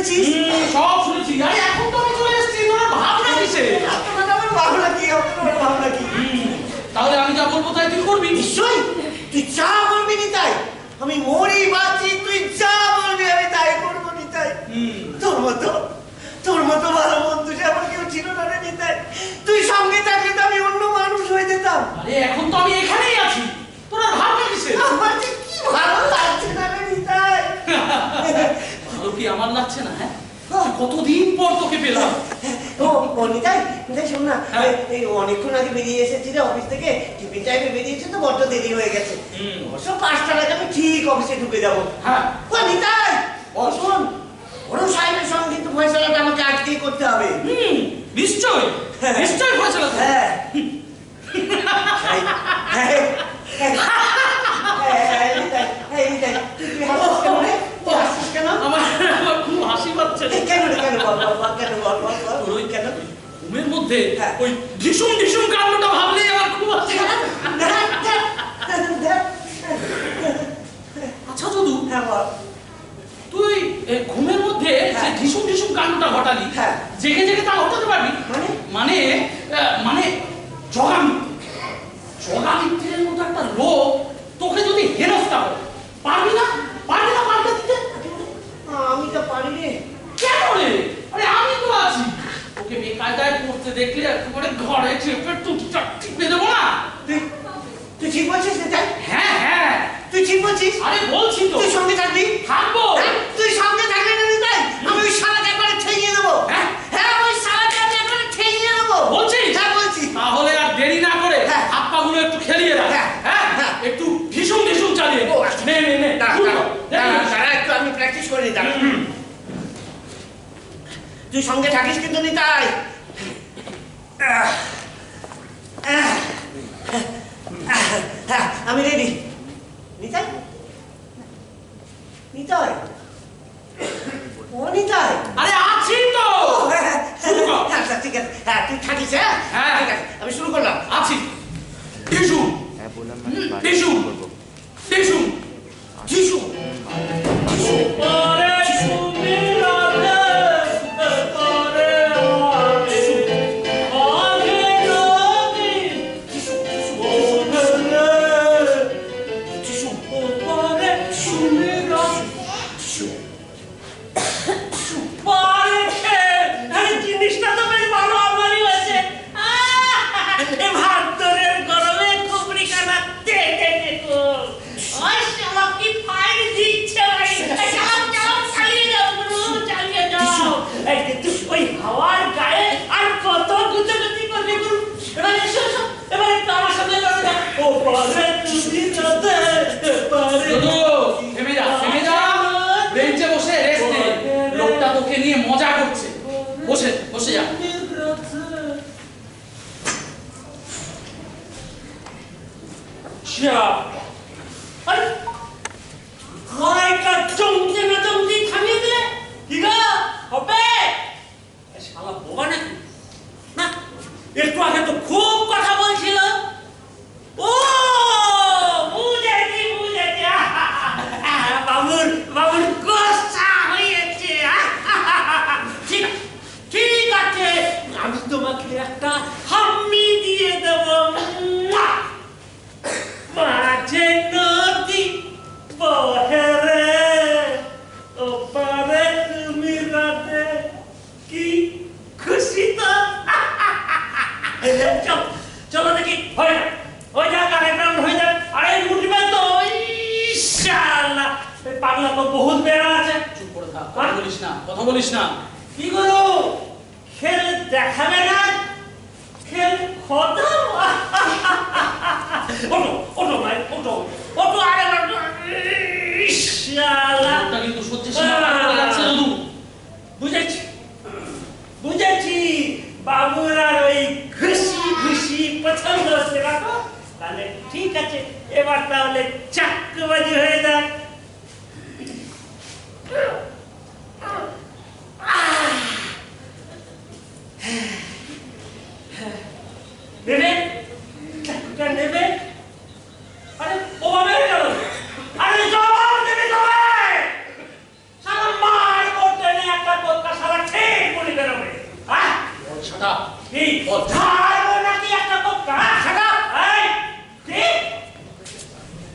শুনেছিস? সব শুনেছি। আরে এখন তো আমি চলে এসেছি, তোরা ভাবনা কিসে? আমার ভাবনা কি, আমার ভাবনা কি? তাহলে আমি যা বলবো তাই তুই করবি? নিশ্চয়ই তুই যা বলবি নিতাই, আমি মরি বাঁচি তুই যা বলবি আমি তাই করবো নিতাই। তোর মতো ভালো বন্ধু যে আমার কেউ ছিল না রে নিতাই। তুই সঙ্গে থাকলে তো আমি অন্য মানুষ হয়ে যেতাম। আরে এখন তো আমি এখানেই আছি, তোরা ভাবনা কিসে? আমার যে কি ভালো লাগছে না রে নিতাই। ভালো কি আমার লাগছে না? হ্যাঁ, কতদিন পর তোকে পেলাম। ও নিতাই, নিতাই শোন না, হ্যাঁ। এই অনেকক্ষণ আগে বেরিয়ে এসেছি রে অফিস থেকে, টিফিন টাইমে বেরিয়েছে তো বড্ড দেরি হয়ে গেছে। অবশ্য 5টার আগে আমি ঠিক অফিসে ঢুকে যাবো। হ্যাঁ। ও নিতাই, শোন, বড় সাহেবের সঙ্গে কিন্তু ফয়সালাটা আমাকে আজকেই করতে হবে। নিশ্চয় নিশ্চয় ফয়সালা। হ্যাঁ আমার খুব হাসি পাচ্ছে। কেন বল ওই কেন? ঘুমের মধ্যে হ্যাঁ। ওই ঢিসুম ঢিসুম কাণ্ডটা ভাবলেই আমার খুব হাসি পাচ্ছে। আচ্ছা যদু, হ্যাঁ বল। তুই ঘুমের মধ্যে যে হ্যাঁ। ঢিসুম ঢিসুম কাণ্ডটা ঘটালি, হ্যাঁ। জেগে জেগে তা ঘটাতে পারবি? মানে মানে জগামিত্রের মতো একটা লোক তোকে যদি হেনস্থা করে, পারবি না পাল্টে দিতে? আমি তো পারি রে। কেন রে? আরে আমি তো আছি। ওকে বেকায়দায় পড়তে দেখলে একেবারে ঘরে চেপে টুকটাক টিপে দেবো না? তুই ঠিক বলছিস নিতাই? হ্যাঁ, তুই ঠিক বলছিস? আরে বলছি তো। তুই সঙ্গে থাকবি? থাকবো। তুই সঙ্গে থাকলে না নিতাই, আমি ওই শালাকে একবারে ঠেঙিয়ে দেবো। হ্যাঁ? হ্যাঁ, ওই শালাকে আমি একবারে ঠেঙিয়ে দেবো। বলছিস? হ্যাঁ বলছি। তাহলে আর দেরি না করে হ্যাঁ। হাত পা গুলো একটু খেলিয়ে রাখ। হ্যাঁ। হ্যাঁ, হ্যাঁ। একটু ঢিসুম ঢিসুম চালিয়ে ও, আচ্ছা। নে শুরু কর। তারা একটু আমি প্র্যাকটিস করে নিতাম। তুই সঙ্গে থাকিস কিন্তু নিতাই। আমি রেডি। নিতাই, নিতাই, ও নিতাই। আরে আছি তো। শুরু কর। আচ্ছা ঠিক আছে, হ্যাঁ তুই থাকিস। হ্যাঁ হ্যাঁ। ঠিক আছে, আমি শুরু করলাম। আছি। ঢিসুম ঢিসুম ঢিসুম যিশু জিনিসটা তো বেশ ভালো আমারই হয়েছে। ভাত ধরের গরমে খুবড়ি কানা কি ফাইন দিচ্ছে ভাই। চালিয়ে যাও গুরু, চালিয়ে যাও। ওই হাওয়ার গায়ে আর কত গুজগতি করবে গুরু। এবার এসো, এবার একটু আমার সামনে ও পারে তুমি রাতে পারে। থেমে যা বেঞ্চে বসে রেস্ট নে। লোকটা তোকে নিয়ে মজা করছে। বসে যা। আরে কড়াইটা চমকে না চমকে থামিয়ে দিলে কি গো হবে? শালা বোবা নাকি? না, একটু আগে তো খুব কথা বলছিল। ও বুঝেছি বাবুর গোসা হয়েছে। ঠিক আছে, আমি তোমাকে একটা হাম্মি দিয়ে দেবো। মাঝে নদী বহে রে, ওপারে তুমি রাতে। কি খুশি তো। চলো দেখি হয়ে যাক আরেক রাউন্ড হয়ে যাক। আরে উঠবে তো। ইনশাআল্লাহ। পাগলা তো বহুত বেড়া আছে। চুপ করে থাক, কথা বলিস না। কি করো? খেল দেখাবে না? খেল খতম। ওটো ভাই, ওটো আরে ইনশাআল্লাহ। লোকটা কিন্তু সহ্যসীমা পার করে যাচ্ছে যদু। বুঝেছি বাবুর আর ওই খুশি পছন্দ হচ্ছে না তো? তাহলে ঠিক আছে, এবার তাহলে চাক্কবাজি হয়ে যাক। নেবে চাকুটা নেবে। আরে ও বাবা গেল। আরে জবাব দেবে তবে। সারা মার করতে একটা সেটা কি ছাড়বো নাকি একটা কথা? শাটা এই কি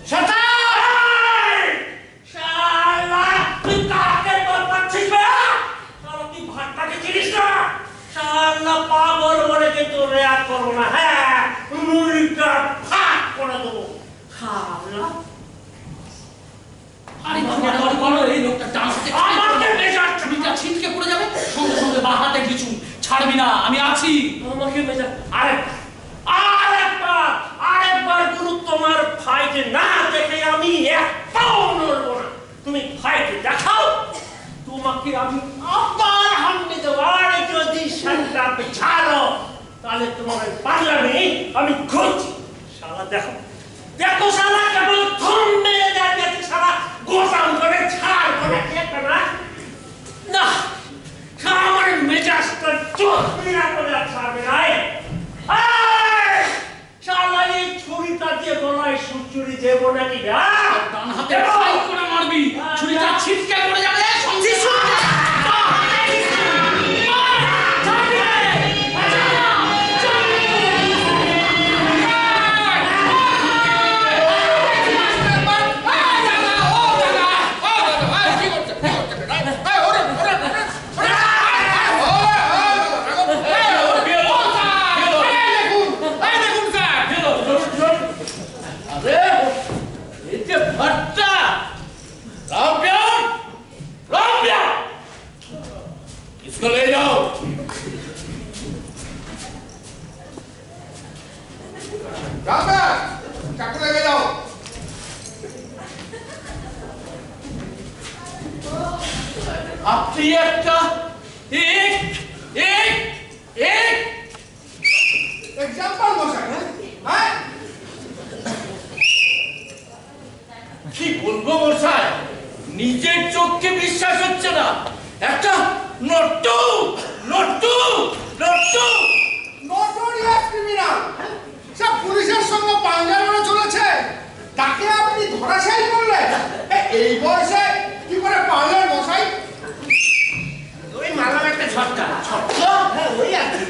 শাটা শালা তুই কাকে বলছিস বে? শালা তুই ভাতটাকে চিনিস না? শালা পাগল বলে কিন্তু রেয়াত করবো না। হ্যাঁ মুড়িটা ফাট করে দেবো। শালা আরে বাবা বলো এই লোকটা ডান হাতে আমাকে মেজাজ ছুরিটা ছিটকে পড়ে যাবে, সঙ্গে সঙ্গে বাঁ হাতে কিছু ছাড়বি না, আমি আছি। আমাকে মেজাজ আরেকবার গুরু তোমার ফাইটে না দেখে আমি এক পাও নড়বো না। তুমি ফাইটে দেখাও, তোমাকে আমি আবার হামলে দেবো। আর যদি শান্তাকে ছাড়ো তাহলে তোমার পাগলামি আমি ঘুরছি। শালা দেখো দেখো শালা কেবল থম মেরে যাচ্ছে, শালা গোসাম করে ছাড় করে একটা না না আমার মেজাজটা চোখা করে ছাড়বে নাই। শালা এই ছুরিটা দিয়ে গলায় সুচুরি দেবো নাকি? ডান হাতে ফাই করে মারবি, ছুরিটা ছিটকে পড়ে যাবে, সঙ্গে इसको ले जाओ। चाकू लेके जाओ। আপনি একটা এক এক এক एग्जाम्पल मशाई हैं? কি বলবো মশাই, নিজের চোখকে বিশ্বাস হচ্ছে না। একটা নট্টু নট্টু নট্টু নোটোরিয়াস ক্রিমিনাল সব পুলিশের সঙ্গে পাঞ্জা লড়ে চলেছে, তাকে আপনি ধরাশায়ী করলেন। এই বয়সে কি করে পারলেন মশাই? ওই মারলাম একটা ঝটকা। হ্যাঁ ওই আর কি।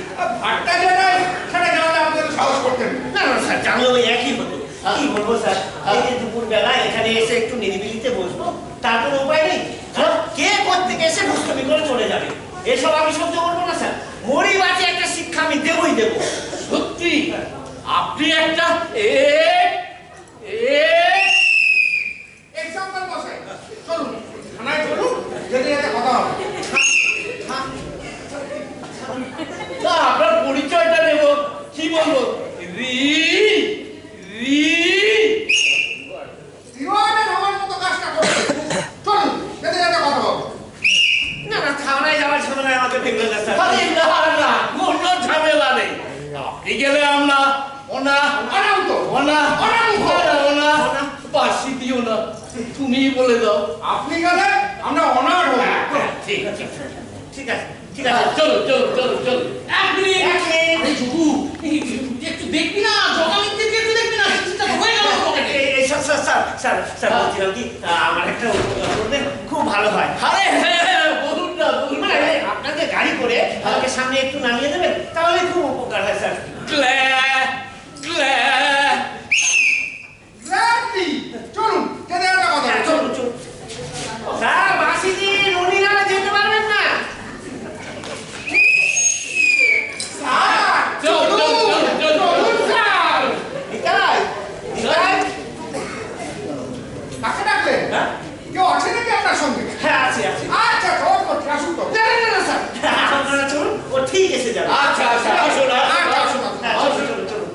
ভাট্টা যে নাই সেটা জানলে আপনাদের সাহস করতেন। না না স্যার, জানলে ওই একই হতো। কি বলবো স্যার, এই যে দুপুরবেলা এখানে এসে একটু নিরিবিলিতে বসবো, তার কোনো উপায় নেই। কে কোত্থেকে এসে দুষ্টুমি করে চলে যাবে, এসব আমি সহ্য করবো না স্যার। মরিবাজে একটা শিক্ষা আমি দেবই দেবো। সত্যি আপনি একটা এক এক এক্সাম্পল মশাই, চলুন থানায় চলুন, যেতে যেতে কথা হবে। না আপনার পরিচয়টা নেব, কি বলবো? রি রি রিওয়ার্ডের হওয়ার মতো কাজটা করবেন। চলুন যেতে যেতে কথা হবে। না না, থানায় যাওয়ার ঝামেলায় আমাকে দেখবে না স্যার। আরে না না, কোনো ঝামেলা নেই। আপনি গেলে আমরা ওনা অনাহুত ওনা অনাহুত ওনা পাশি দিও না, তুমিই বলে দাও। আপনি গেলে আমরা অনার হব। ঠিক আছে ঠিক আছে ঠিক আছে। চলো চলো চলো চলো। এক মিনিট এক মিনিট। আরে জুবু, একটু দেখবি না, জগামিতে একটু দেখবি না, সিস্টেমটা হয়ে গেল পকেটে। Sir sir sir sir sir বলছিলাম কি, আমার একটা উপকার করবেন, খুব ভালো হয়। আরে হ্যাঁ বলুন না বলুন না। মানে আপনাদের গাড়ি করে আমাকে সামনে একটু নামিয়ে দেবেন, তাহলে খুব উপকার হয় স্যার। ক্লে ক্লে গ্র্যান্ডলি চলুন যেতে যেতে কথা হবে। চলুন চলুন স্যার, বাসি দিন, উনি না যেতে পারবেন না। স্যার চল চল চল চল চলুন স্যার। নিতাই নিতাই। কাকে ডাকলেন? হ্যাঁ? কেউ আছে নাকি আপনার সঙ্গে? হ্যাঁ আছে আছে। আচ্ছা খবর করছি, আসুন তো। না না না স্যার, আপনারা চলুন, ও ঠিক এসে যাবে। আচ্ছা আচ্ছা আসুন আচ্ছা আসুন আসুন। হ্যাঁ চলুন চলুন চলুন।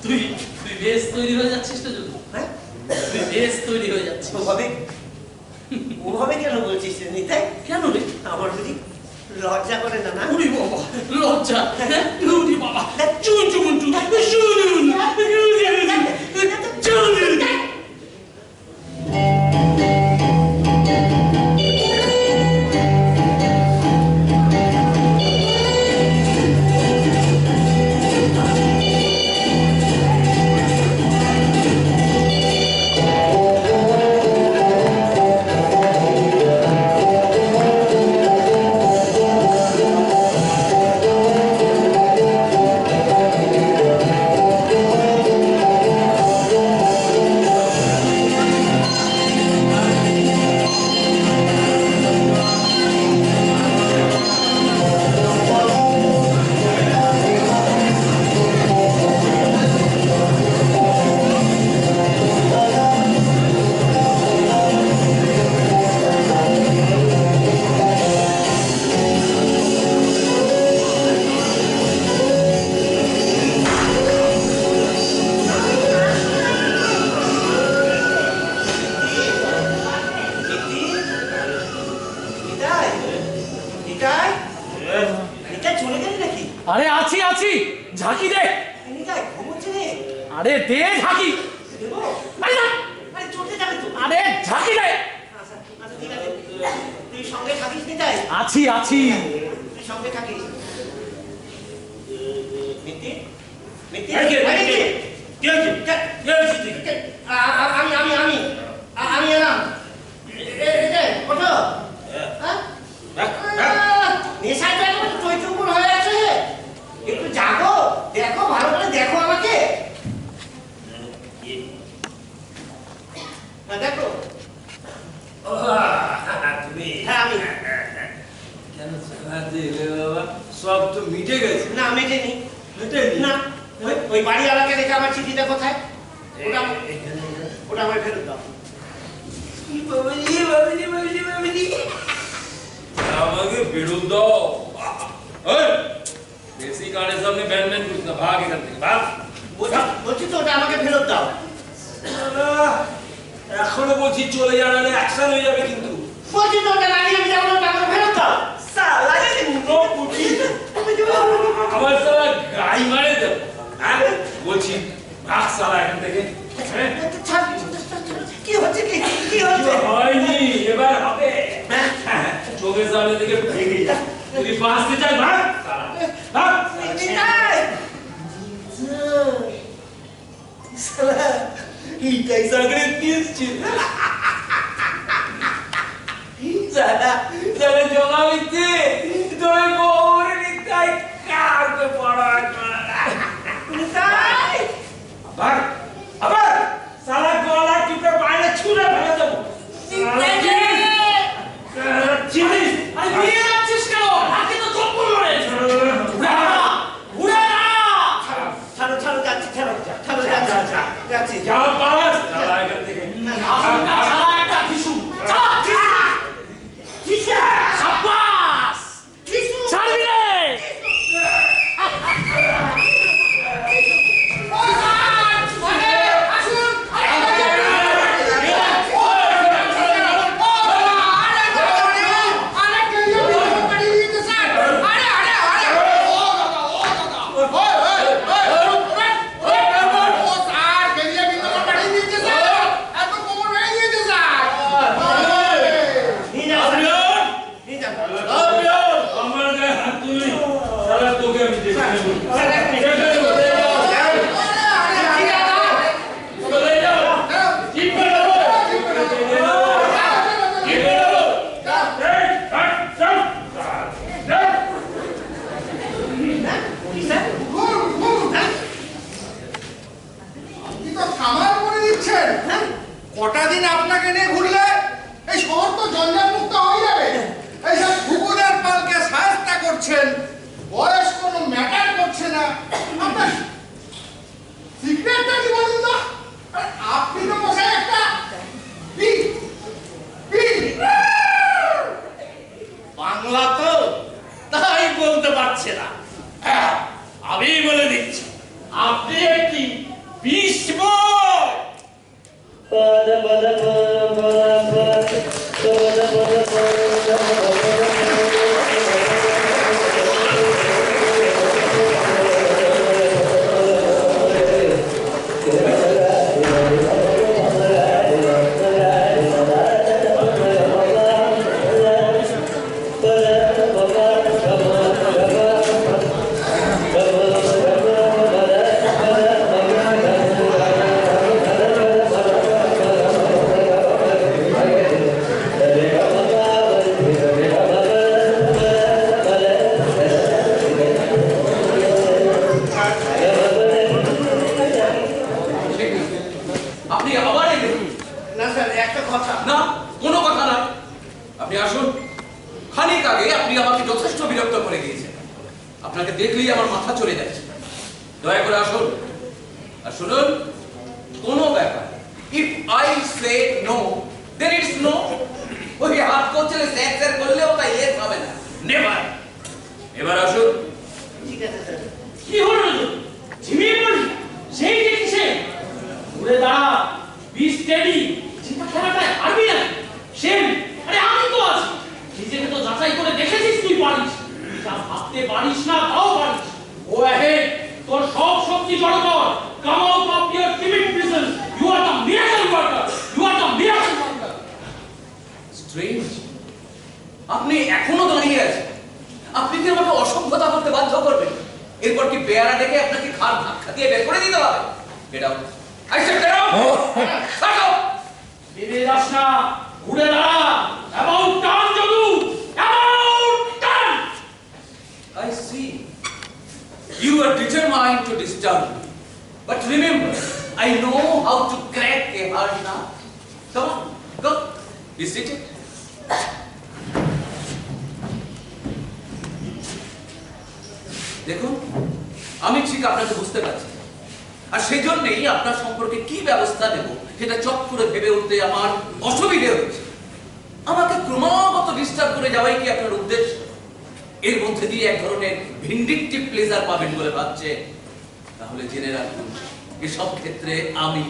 তুই তুই বেশ তৈরি হয়ে যাচ্ছিস তো জুবু, হ্যাঁ তুই বেশ তৈরি হয়ে যাচ্ছিস। ওভাবে ওভাবে কেন বলছিস রে নিতাই? কেন রে? আমার বুঝি লজ্জা করে না? না উরি বাবা লজ্জা, উরি বাবা চুন চুন চুন শুনুন চুন। আরে আছি আছি, ঝাঁকি দে। নিতাই ঘুমোচ্ছে রে। আরে দে ঝাঁকি। দেবো? আরে না। আরে চলতে যাবে তো। আরে ঝাঁকি দে। আচ্ছা আচ্ছা ঠিক আছে, তুই সঙ্গে থাকিস নিতাই? আছি আছি। তুই সঙ্গে থাকিস। মিত্তি মিত্তি এই কে, এই কে? কি হয়েছে? কি হয়েছে তুই? আমি এলাম। ওঠো। নেশায় তো একেবারে চৈচুম্বর হয়ে আছে। একটু জাগো, দেখো ভালো করে দেখো আমাকে। দেখো। তুমি হ্যাঁ আমি। কেন চালাতে এলে বাবা? সব তো মিটে গেছে। না মেটেনি। মিটেনি? না ওই বাড়িওয়ালাকে দেখে আমার চিঠিটা কোথায়? ওটা আমার ফেরত দাও। আমাকে ফেরত দাও। এই, বেশি কানের সামনে ব্যান ব্যান করিস না, ভাগ এখান থেকে, ভাগ। বলছি তো ওটা আমাকে ফেরত দাও। এখনো বলছি চলে যাওয়ার অ্যাকশন হয়ে যাবে কিন্তু। বলছি তো ওটা না নিয়ে আমি যাবো না, ওটা আমাকে ফেরত দাও। আমার সালা গাই মারে তো। হ্যাঁ বলছি ভাগ সালা এখান থেকে। হ্যাঁ? কি হচ্ছে কি হচ্ছে? হয়নি, এবার হবে। চোখের সামনে থেকে ভেঙে যা। তুই বাঁচতে চাই, ভাগ সালা, ভাগ। এইটাই সাগরে দিয়েছি। জমা হইতে তুমি গোবরে নিতাই কাটতে পারো। আবার আবার সালা গলা টিপে বাইরে ছুঁড়ে ফেলে দেবো। চিনিস? আরে বিয়ে যাচ্ছিস কেন? হাতে তো চপ্পল রয়েছে। উড়ে না। ছাড়ো ছাড়ো যাচ্ছি, ছাড়ো ছাড়ো যাচ্ছি। যাও পালাস সালা এখান থেকে। সালা একটা টিস্যু। সাব্বাস! ছাড়বি রে! আমার গায়ে হাত তুলি, সালা তোকে আমি দেখে নেবো। চলে যাও। ঠিক করে দেবো। ঠিক করে দেবো। এই, হাট, চল। চল। আপনি তো খামার করে দিচ্ছেন। কটা দিন আপনাকে নিয়ে ঘুরলে এই শহর তো জঞ্জাল মুক্ত হয়ে যাবে। এই সব কুকুরের পালকে সাহায্য করছেন, বয়স কোনো ম্যাটার করছে না। আপনার সিক্রেটটা কি বলুন তো? আরে আপনি তো বসে একটা পি পি বাংলা তো তাই বলতে পারছে না। হ্যাঁ, আমি বলে দিচ্ছি, আপনি একটি বিষ বয়। আপনি আবার এলেন? না স্যার একটা কথা। না, কোনো কথা না। আপনি আসুন। খানিক আগে আপনি আমাকে যথেষ্ট বিরক্ত করে গিয়েছেন। আপনাকে দেখলেই আমার মাথা চলে যাচ্ছে। দয়া করে আসুন। আর শুনুন, কোনো ব্যাপার, if I say no then it's no. ওই হাত করছে স্যার স্যার করলেও তা ইয়েস হবে না, নেভার। এবার আসুন। ঠিক আছে স্যার। কি হলো? ঝিমিয়ে পড়ি? সেই যে কিসে? ঘুরে দাঁড়া, বি স্টেডি। চিন্তা খেলাটা পারবি না? সেম। আরে আমি তো আছি। নিজেকে তো যাচাই করে দেখেছিস তুই পারিস। যা ভাবতে পারিস না তাও পারিস। জড়কর, come out of your timid prison. You are the miracle worker. You are the miracle worker. Strange. আপনি এখনো দাঁড়িয়ে আছেন। আপনি কি আমাকে অসভ্যতা করতে বাধ্য করবেন? এরপর কি বেয়ারা ডেকে আপনাকে ঘাড় ধাক্কা দিয়ে বের করে দিতে হবে? Get out. I said get out. Shut up. বেরিয়ে যাস না, ঘুরে দাঁড়া। About turn, জদু। About turn. I see. You are determined to disturb me. But remember, I know how to crack a hard nut. Come on, go. Be seated. দেখুন, আমি ঠিক আপনাকে বুঝতে পারছি, আর সেই জন্যই আপনার সম্পর্কে কি ব্যবস্থা নেব সেটা চট করে ভেবে উঠতে আমার অসুবিধে হচ্ছে। আমাকে ক্রমাগত ডিস্টার্ব করে যাওয়াই কি আপনার উদ্দেশ্য? এর মধ্যে দিয়ে এক ধরনের ভিন্ডিকটিভ প্লেজার পাবেন বলে ভাবছে? তাহলে জেনে রাখুন, এসব ক্ষেত্রে আমি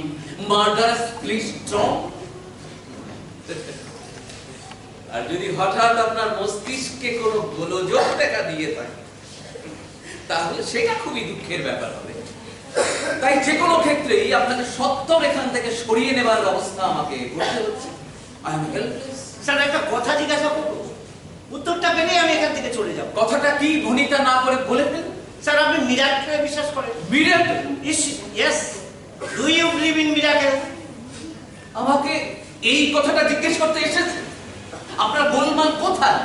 মার্ডারাস পুলিশ স্ট্রং। আর যদি হঠাৎ আপনার মস্তিষ্কে কোনো গোলযোগ দেখা দিয়ে থাকে তাহলে সেটা খুবই দুঃখের ব্যাপার হবে। তাই যে কোনো ক্ষেত্রেই আপনাকে সত্তর এখান থেকে সরিয়ে নেবার ব্যবস্থা আমাকে করতে হচ্ছে। I am helpless. স্যার একটা কথা জিজ্ঞাসা করবো, উত্তরটা পেলে আমি এখান থেকে চলে যাব। কথাটা কি ভনিতা না করে বলে ফেলুন। স্যার আপনি মিরাকেলে বিশ্বাস করেন? Miracle? Yes. Do you believe in miracle? আমাকে এই কথাটা জিজ্ঞেস করতে এসেছে? আপনার গোলমাল কোথায়?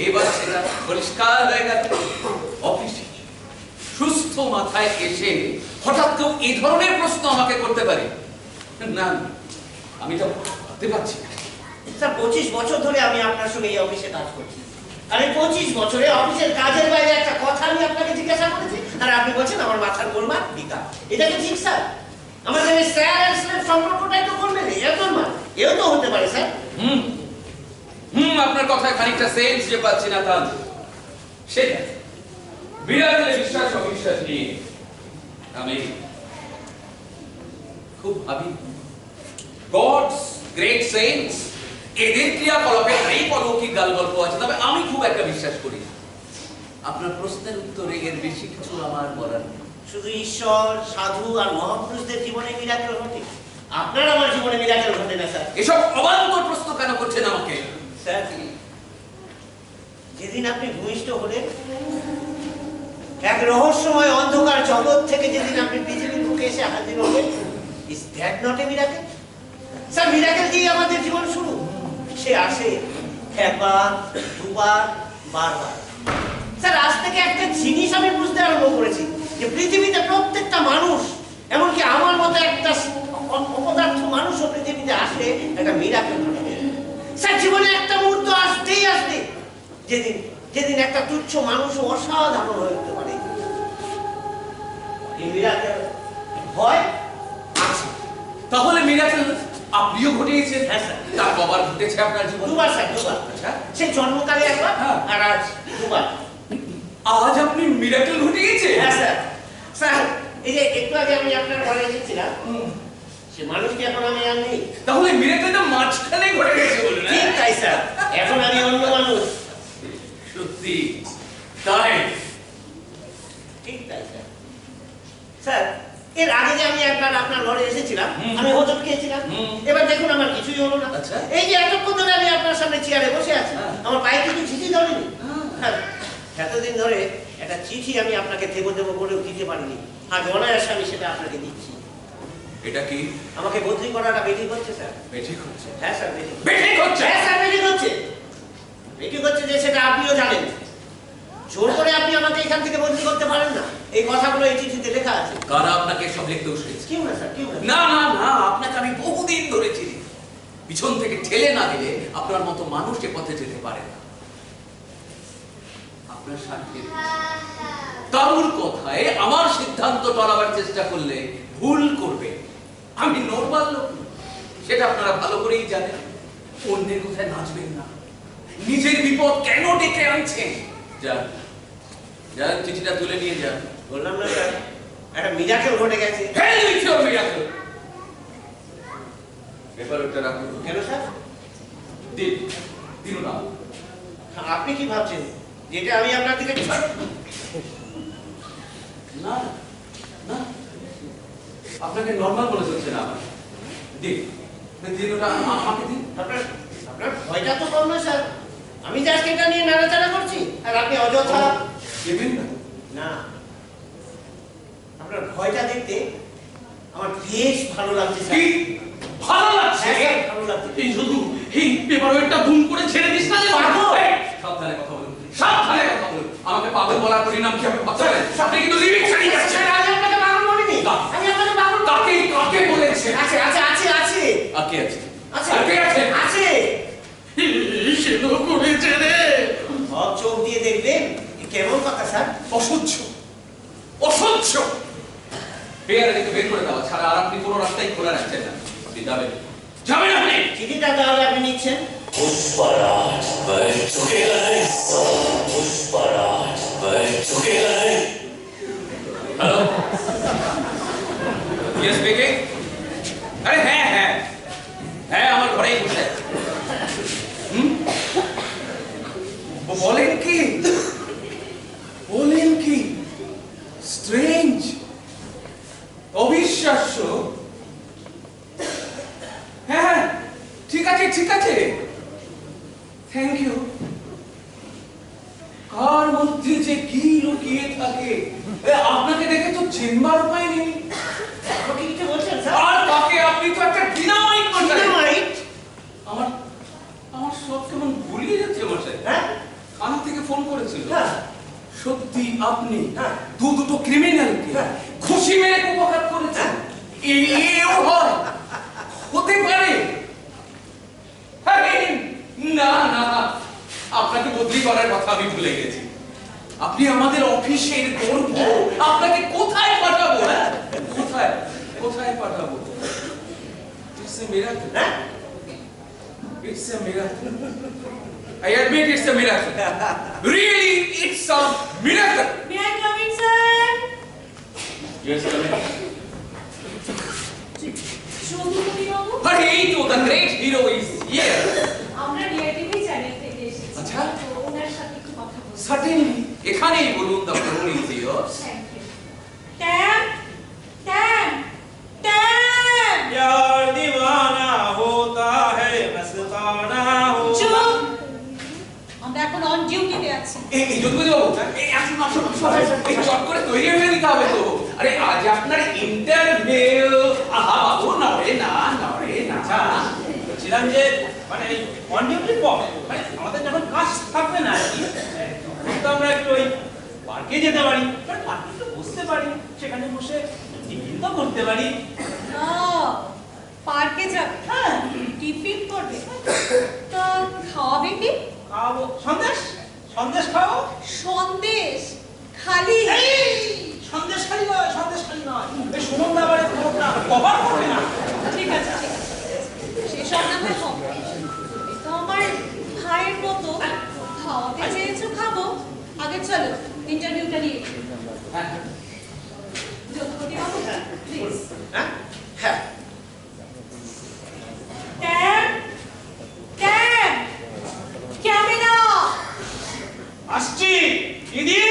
এবার সেটা পরিষ্কার হয়ে গেল। অফিসে সুস্থ মাথায় এসে হঠাৎ কেউ এই ধরনের প্রশ্ন আমাকে করতে পারে না, আমি তো ভাবতে পারছি না। স্যার 25 বছর ধরে আমি আপনার সঙ্গে এই অফিসে কাজ করছি, আর এই 25 বছরে অফিসের কাজের বাইরে একটা কথা আমি আপনাকে জিজ্ঞাসা করেছি, আর আপনি বলছেন আমার মাথার গোলমাল বিকার। এটা কি ঠিক স্যার? আমাদের এই স্যার আর স্লেভ সম্পর্কটাই তো করবেন, এর গোলমাল এও তো হতে পারে স্যার। আপনার কথায় খানিকটা সেন্স যে পাচ্ছি না তা সেটা বিরাটের বিশ্বাস অবিশ্বাস নিয়ে আমি খুব ভাবি। গডস গ্রেট সেন্স, এদের ক্রিয়াকলাপে এই অলৌকিক গাল গল্প আছে, তবে আমি খুব একটা বিশ্বাস করি না। আপনার প্রশ্নের উত্তরে এর বেশি কিছু আমার বলার নেই। শুধু ঈশ্বর, সাধু আর মহাপুরুষদের জীবনে মিরাকেল ঘটে, আপনার আমার জীবনে মিরাকেল ঘটে না স্যার। এসব অবান্তর প্রশ্ন কেন করছেন আমাকে? স্যার যেদিন আপনি ভূমিষ্ঠ হলেন, এক রহস্যময় অন্ধকার জগৎ থেকে যেদিন আপনি পৃথিবীর বুকে এসে হাজির হলেন, is that not a miracle? Sir miracle দিয়ে আমাদের জীবন শুরু। সে আসে একবার, দুবার, বারবার। স্যার আজ থেকে একটা জিনিস আমি বুঝতে আরম্ভ করেছি, যে পৃথিবীতে প্রত্যেকটা মানুষ, এমনকি আমার মতো একটা অপদার্থ মানুষও পৃথিবীতে আসলে একটা মিরাকেল ঘটে। স্যার জীবনে একটা মুহূর্ত আসতেই আসবে যেদিন যেদিন একটা তুচ্ছ মানুষও অসাধারণ হয়ে উঠতে পারে। এই মিরাকেল হয় আছে। তাহলে মিরাকেল আপনিও ঘটিয়েছেন? হ্যাঁ স্যার। তার কবার ঘটেছে আপনার জীবনে? দুবার স্যার, দুবার। আচ্ছা, সেই জন্মকালে একবার, আর আজ দুবার। আজ আপনি মিরাকেল ঘটিয়েছেন? হ্যাঁ স্যার। স্যার এই যে একটু আগে আমি আপনার ঘরে এসেছিলাম, সে মানুষটি এখন আমি আর নেই। তাহলে মিরাকেলটা মাঝখানে ঘটে গেছে বলুন? ঠিক তাই স্যার, এখন আমি অন্য মানুষ। সত্যি তাই? ঠিক তাই স্যার। স্যার এর আগে যে আমি একবার আপনার ঘরে এসেছিলাম, আমি হোটেল খেয়েছিলাম, এবার দেখুন আমার কিছুই হলো না। আচ্ছা। এই যে এতক্ষণ ধরে আমি আপনার সামনে চেয়ারে বসে আছি, আমার পায়ে কিছু চিঠি ধরেনি। হ্যাঁ, এতদিন ধরে একটা চিঠি আমি আপনাকে দেবো দেবো বলেও দিতে পারিনি, আজ অনায়াসে আমি সেটা আপনাকে দিচ্ছি। এটা কি? আমাকে বদলি করাটা বেঠিক হচ্ছে স্যার। বেঠিক হচ্ছে? হ্যাঁ স্যার বেঠিক। বেঠিক হচ্ছে? হ্যাঁ স্যার বেঠিক হচ্ছে। বেঠিক হচ্ছে যে সেটা আপনিও জানেন। জোর করে আপনি আমাকে এখান থেকে বদলি করতে পারেন না, এই কথাগুলো এই চিঠিতে লেখা আছে। কারা আপনাকে সব লিখতে বসেছে? কেউ না স্যার, কেউ না। না না না, আপনাকে আমি বহুদিন ধরে চিনি। পিছন থেকে ঠেলে না দিলে আপনার মতো মানুষ এ পথে যেতে পারে না। আপনার সাথে তারুর কথায় আমার সিদ্ধান্ত টলাবার চেষ্টা করলে ভুল করবে। আমি নরমাল লোক, সেটা আপনারা ভালো করেই জানেন। অন্যের কথায় নাচবেন না, নিজের বিপদ কেন ডেকে আনছেন? যান যান, চিঠিটা তুলে নিয়ে যান। বললাম না স্যার, একটা মিরাকেল ঘটে গেছে। হ্যাঁ লিখিও মিরাকেল। পেপার ওটা রাখুন। কেন স্যার? দিন দিন না। আপনি কি ভাবছেন যেটা আমি আপনার দিকে না আপনাকে নর্মাল বলে চলছে না আমার। দিন দিন, ওটা আমাকে দিন। আপনার আপনার ভয়টা তো কম না স্যার। আমি জাস্ট এটা নিয়ে নাড়াচাড়া করছি আর আপনি অযথা দেবেন না? না। আপনার ভয়টা দেখতে আমার বেশ ভালো লাগছে স্যার। কি ভালো লাগছে? হ্যাঁ, স্যার, ভালো লাগছে। এই শুধু এই পেপার ওয়েটটা বুম করে ছেড়ে দিস না যে পাগল! এই, সাবধানে কথা বলুন, সাবধানে কথা বলুন। আমাকে পাগল বলার পরিণাম কি আপনি ভাবতে পারেন? আপনি কিন্তু লিমিট ছাড়িয়ে যাচ্ছেন। স্যার, আমি আপনাকে পাগল বলিনি। আমি আপনাকে পাগল কাকে কাকে বলেছেন? আছে আছে আছে আছে আকে আছে আছে আকে আছে আছে। সে তো করেছে রে। সব চোখ দিয়ে দেখবেন। এ কেমন কথা স্যার? অসহ্য, অসহ্য। পেয়ারা দিকে বের করে দেওয়া ছাড়া আর আপনি কোনো রাস্তায় খোলা রাখছেন না। আপনি যাবেন, যাবেন আপনি। চিঠিটা তাহলে আপনি নিচ্ছেন? पुष्पराज बैठ चुकेगा नहीं, पुष्पराज बैठ चुकेगा नहीं। Hello, yes speaking. अरे है আমার ঘরেই বসে। বলেন কি স্ট্রেঞ্জ, অবিশ্বাস্য। হ্যাঁ ঠিক আছে ঠিক আছে, থ্যাংক ইউ। কার মধ্যে যে কি লুকিয়ে থাকে আপনাকে দেখে তো চিনবার উপায় নেই। আমাকে কিছু বলছেন স্যার? আর তাকে আপনি তো একটা ডিনামাইট করছেন। ডিনামাইট? আমার আমার সব কেমন ভুলিয়ে যাচ্ছে মশাই। হ্যাঁ থানা থেকে ফোন করেছিল। হ্যাঁ সত্যি আপনি হ্যাঁ। দুটো ক্রিমিনালকে হ্যাঁ। খুশি মেরে কুপকাত করেছেন? এও হয়, হতে পারে? আরে, না না, আপনাকে বদলি করার কথা আমি ভুলে গেছি। আপনি আমাদের অফিসের গর্ব। আপনাকে কোথায় পাঠাবো? হ্যাঁ কোথায় কোথায় পাঠাবো? It's a miracle. হ্যাঁ It's a miracle. I admit it's a miracle. Really, it's a miracle. May I come in, sir? Yes, come in. Chowdhury Babu, But hey, the great hero is here. আমরা Riya TV channel থেকে এসেছি। আচ্ছা। তো ওনার সাথে একটু কথা বলবো। Certainly. এখানেই বলুন, the floor is yours. Thank you. ট্যাম, ট্যাম, ট্যাম। यार दीवाना होता है मस्ताना চুপ! আমরা এখন অন ডিউটিতে আছি। এই যোগ্য বাবু, এই আসুন আসুন আসুন। এই চট করে তৈরি হয়ে নিতে হবে তো। আরে আজ আপনার ইন্টারভিউ। আহা বাবু, নড়ে না নড়ে না। বলছিলাম যে মানে অন ডিউটির পর মানে আমাদের যখন কাজ থাকবে না আর কি, তো আমরা একটু ওই পার্কে যেতে পারি, পার্কে একটু বসতে পারি, সেখানে বসে টিফিন তো করতে পারি। ও, পার্কে যাবে? হ্যাঁ টিফিন করবে? তা খাওয়াবে কি? খাওয়াবো সন্দেশ, সন্দেশ খাও। সন্দেশ খালি? সন্দেশ খালি নয়, সন্দেশ খালি নয়, এই সুমন দাবারের খবরটা কভার করবে না। ঠিক আছে ঠিক আছে, সেসব না হয় হবে। তুমি তো আমার ভাইয়ের মতো, খাওয়াতে চেয়েছো খাবো। আগে চলো ইন্টারভিউটা নিয়ে নিই। যদুপতি বাবু প্লিজ। হ্যাঁ হ্যাঁ ট্যাম, ট্যাম, ক্যামেরা। আসছি দিদি।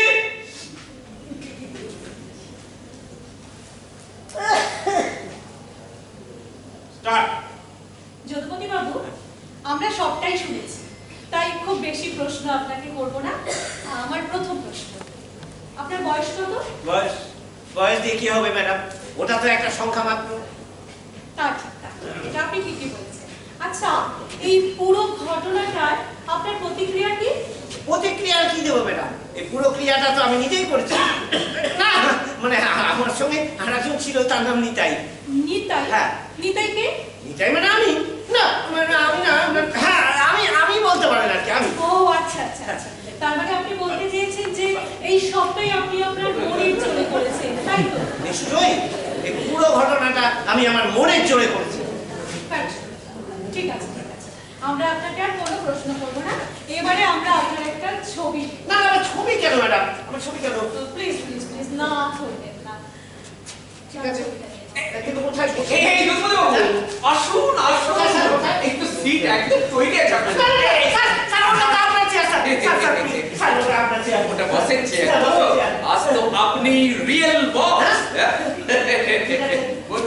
স্টার্ট। যদুপতি বাবু, আমরা সবটাই শুনেছি, তাই খুব বেশি প্রশ্ন আপনাকে করব না। আমার প্রথম প্রশ্ন, আপনার বয়স কত? বয়স বয়স দিয়ে কি হবে ম্যাডাম? ওটা তো একটা সংখ্যা মাত্র। তা ঠিক, তা ঠিক। এটা আপনি ঠিকই বলেছেন। আচ্ছা, এই পুরো ঘটনাটার আপনার প্রতিক্রিয়া কি? প্রতিক্রিয়া কি দেবো ম্যাডাম? এই পুরো ক্রিয়াটা তো আমি নিজেই করেছি। না মানে আমার সঙ্গে আর একজন ছিল, তার নাম নিতাই। নিতাই? হ্যাঁ। নিতাই কে? নিতাই মানে আমি না, মানে আমি না, হ্যাঁ আমি বলতে পারেন আর কি, আমি। ও আচ্ছা আচ্ছা আচ্ছা, তার মানে আপনি বলতে চেয়েছেন যে এই সবটাই আপনি আপনার মনের জোরে করেছেন, তাই তো? নিশ্চয়ই এই পুরো ঘটনাটা আমি আমার মনের জোরে করেছি। আচ্ছা, ঠিক আছে ঠিক আছে, আমরা আপনাকে আর কোনো প্রশ্ন করবো না। এবারে আমরা আপনার একটা ছবি। না না, আমার ছবি কেন ম্যাডাম? আমার ছবি কেন? প্লিজ প্লিজ প্লিজ, না ছবিটা না। ঠিক আছে, কিন্তু কোথায়? এই যোগ্য বাবু, আসুন আসুন। একটু সিট একদম তৈরি আছে আপনার। ওটা বসের চেয়ার। আজ তো আপনি রিয়েল বস। গুড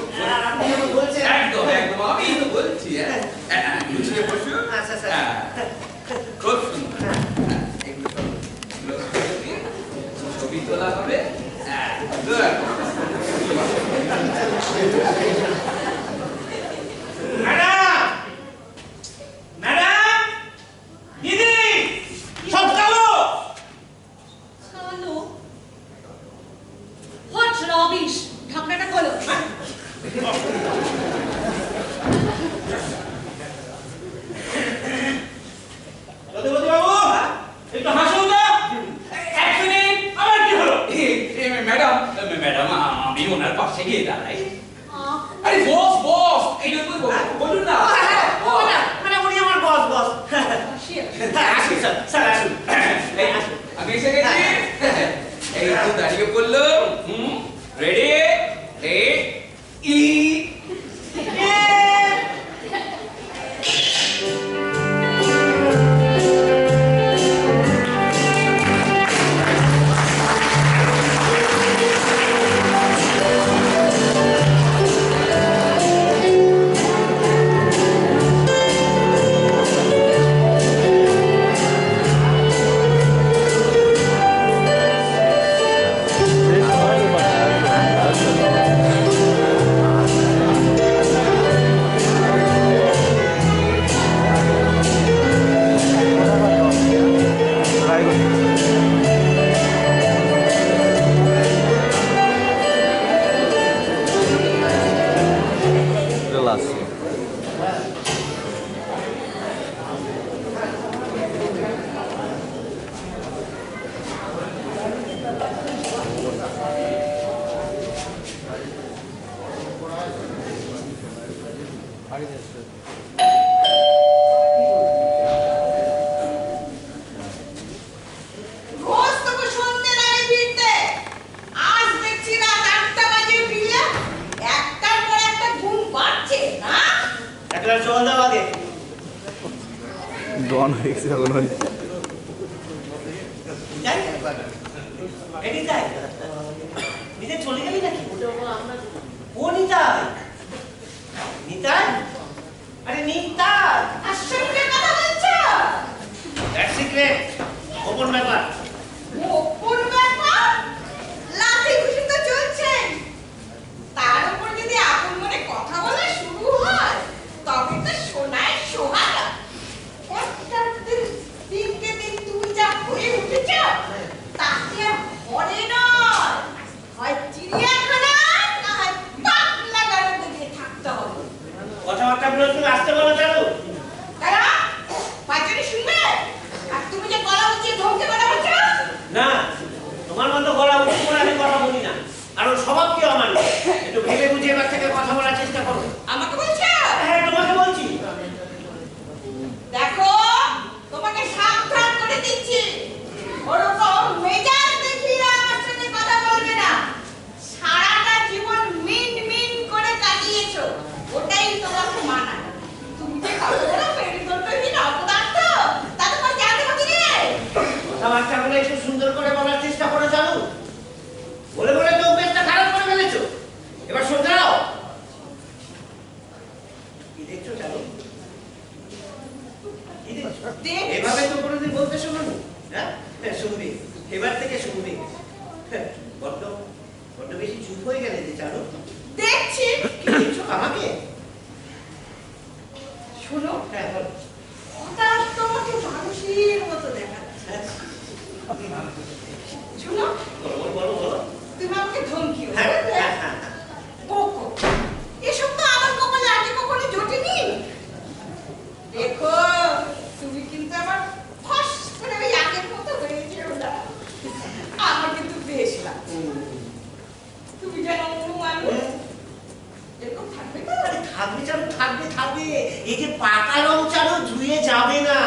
ছবি তোলা হবে। ম্যাডাম, ম্যাডাম, দিদি, সব কালো। কালো? What rubbish! ঢাকনাটা খোলো। যদুপতি বাবু, একটু হাসুন তো। এক মিনিট, আবার কি হলো? ম্যাডাম, ম্যাডাম, আমি ওনার পাশে গিয়ে দাঁড়াই। আরে বস, বস, এই বলুন না। মানে উনি আমার বস বস। হ্যাঁ আসুন স্যার, স্যার আসুন। এই, আমি এসে গেছি। এই তো দাঁড়িয়ে পড়লো। রেডি, ই রোজ তোকে সন্ধ্যে লাগে ফিরতে। আজ দেখছি রাত 8টা বাজে ফিরলে। একটার পর একটা ঘুম পাচ্ছে না। এক গ্লাস জল দাও আগে। ডন হয়ে গেছে এখন যাই? এটি যাই? নিজে চলে গেলি নাকি? ও নিতাই? নিতাই? আরে নিতাই! আর সঙ্গে কথা বলছো? That's secret. গোপন ব্যাপার। গোপন ব্যাপার? লাঠি ঘুষি তো চলছেই। তার উপর যদি আপন মনে কথা বলা শুরু হয়, তবে তো শোনায় সোহাগা। একটার দিনকে দিন তুমি যা হয়ে উঠেছ, তাতে আর ঘরে নয়, হয় চিড়িয়াখানায়, না হয় পাগলা গারদে গিয়ে থাকতে হবে। কথাবার্তাগুলো একটু আসতে বলো চালু। তারা বাচ্চারা শুনবে? আর তুমি যে গলা উঁচিয়ে ধমকে কথা বলছো? না, তোমার মতো গলা উঁচু করে আমি কথা বলি না। আর ওর স্বভাব কি আমার? একটু ভেবে বুঝে এবার থেকে কথা বলার চেষ্টা করো। আমাকে বলছো? হ্যাঁ, তোমাকে বলছি। দেখো, তোমাকে সাবধান করে দিচ্ছি। ওরকম মেজাজ দেখিয়ে আমার সাথে কথা বলবে না। সারাটা জীবন মিন মিন করে কাটিয়েছো, ওটাই তোমাকে মানায়। তুমি যে কত বড় মেরুদণ্ডহীন অপদার্থ, তা তোমার জানতে বাকি নেই। কথাবার্তাগুলো একটু সুন্দর করে বলার চেষ্টা করো চালু। বলে বলে তো অভ্যেসটা খারাপ করে ফেলেছো। এবার শুনতে দাও। কি দেখছো চালু? কি দেখছো? এভাবে তো কোনোদিন বলতে শোনোনি। হ্যাঁ, শুনবি। এবার থেকে শুনবি। বড্ড বড্ড বেশি চুপ হয়ে গেলে যে চালু। দেখছি। কি দেখছো আমাকে? শোনো, হ্যাঁ, বলো। হঠাৎ তোমাকে মানুষের মতো দেখা যাচ্ছে। হ্যাঁ, শোনো, বলো বলো বলো। তুমি আমাকে ধমকিও হ্যাঁ, দেবে। হ্যাঁ, হ্যাঁ, হ্যাঁ। বকো। এসব তো আমার কপালে আগে কখনো জোটেনি। দেখো, তুমি কিন্তু আবার ফস করে ওই আগের মতো হয়ে যেও না। আমার কিন্তু বেশ লাগছে। তুমি যেন অন্য মানুষ। এরকম থাকবে তো? আরে থাকবে চালু, থাকবে থাকবে। এই যে পাকা রং চালু ধুয়ে যাবে না।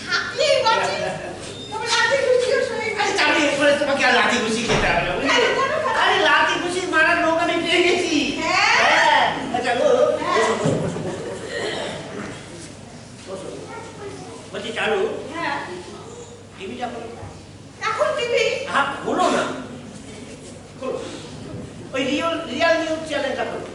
থাকলেই বাঁচি। তবে লাঠি ঘুষিও সয়ে আরে গেছে। চালু এরপরে তোমাকে আর লাঠি ঘুষি খেতে হবে না, বুঝলে? আরে লাঠি ঘুষি মারার লোক আমি পেয়ে গেছি। হ্যাঁ? হ্যাঁ, চালু। হ্যাঁ। বসো, বসো, বসো, বসো। বসো। বলছি চালু, হ্যাঁ, টিভিটা খোলো। এখন টিভি। খোলো না, খোলো। ওই রিয়াল নিউজ চ্যানেলটা খোলো।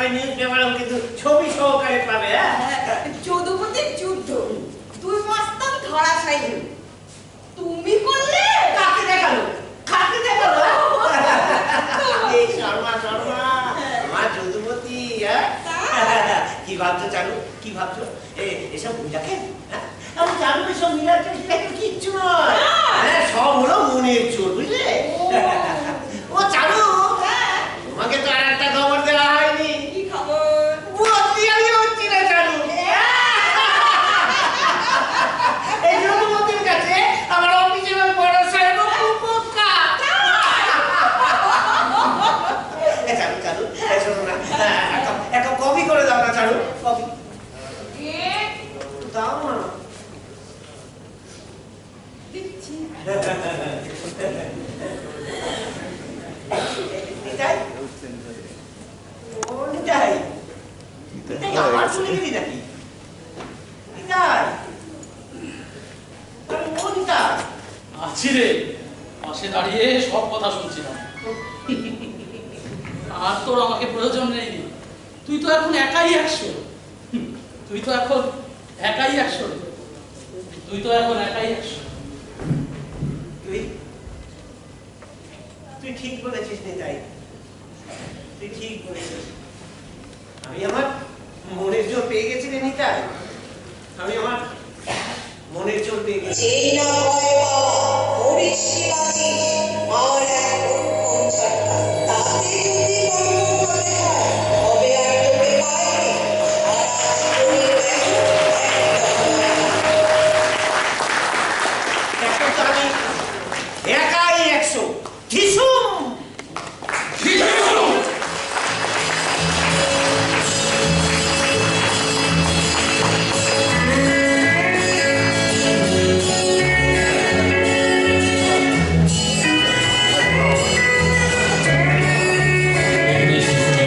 পেপারে নিউজ পেপারেও কিন্তু ছবি সহকারে পাবে। যদুপতির যুদ্ধ 2 মাস্তান ধরাশায়ী হলো। তুমি করলে কাকে দেখালো? কাকে দেখালো? এই শর্মা আমার যদুপতি। কি ভাবছো চালু? কি ভাবছো? এসব বুঝাকে আমি জানো এসব মিলার কিচ্ছু নয়। সব হলো মনের জোর, বুঝলে? ও চালু, তোমাকে তো আর একটা খবর দেওয়া হয়নি। কি খবর? বদলি আমি হচ্ছি না চালু। এই যদুপতির কাছে আমার অফিসের ওই বড় সাহেব খুব বোকা। চালু চালু শোনো না, একটা কপি করে দাও না চালু, কপি দাও না। দিচ্ছি। এটাই ও এটাই এটাই আমার শুনে গেলি নাকি? এটাই আরে ও এটাই আছি রে, পাশে দাঁড়িয়ে সব কথা শুনছিলাম। আর তোর আমাকে প্রয়োজন নেই, তুই তো এখন একাই 100। তুই তো এখন একাই 100। তুই তো এখন একাই 100। তুই ঠিক বলেছিস নিতাই, তুই ঠিক বলেছিস। আমি আমার মনের জোর পেয়ে গেছি রে নিতাই, আমি আমার মনের জোর পেয়ে গেছি।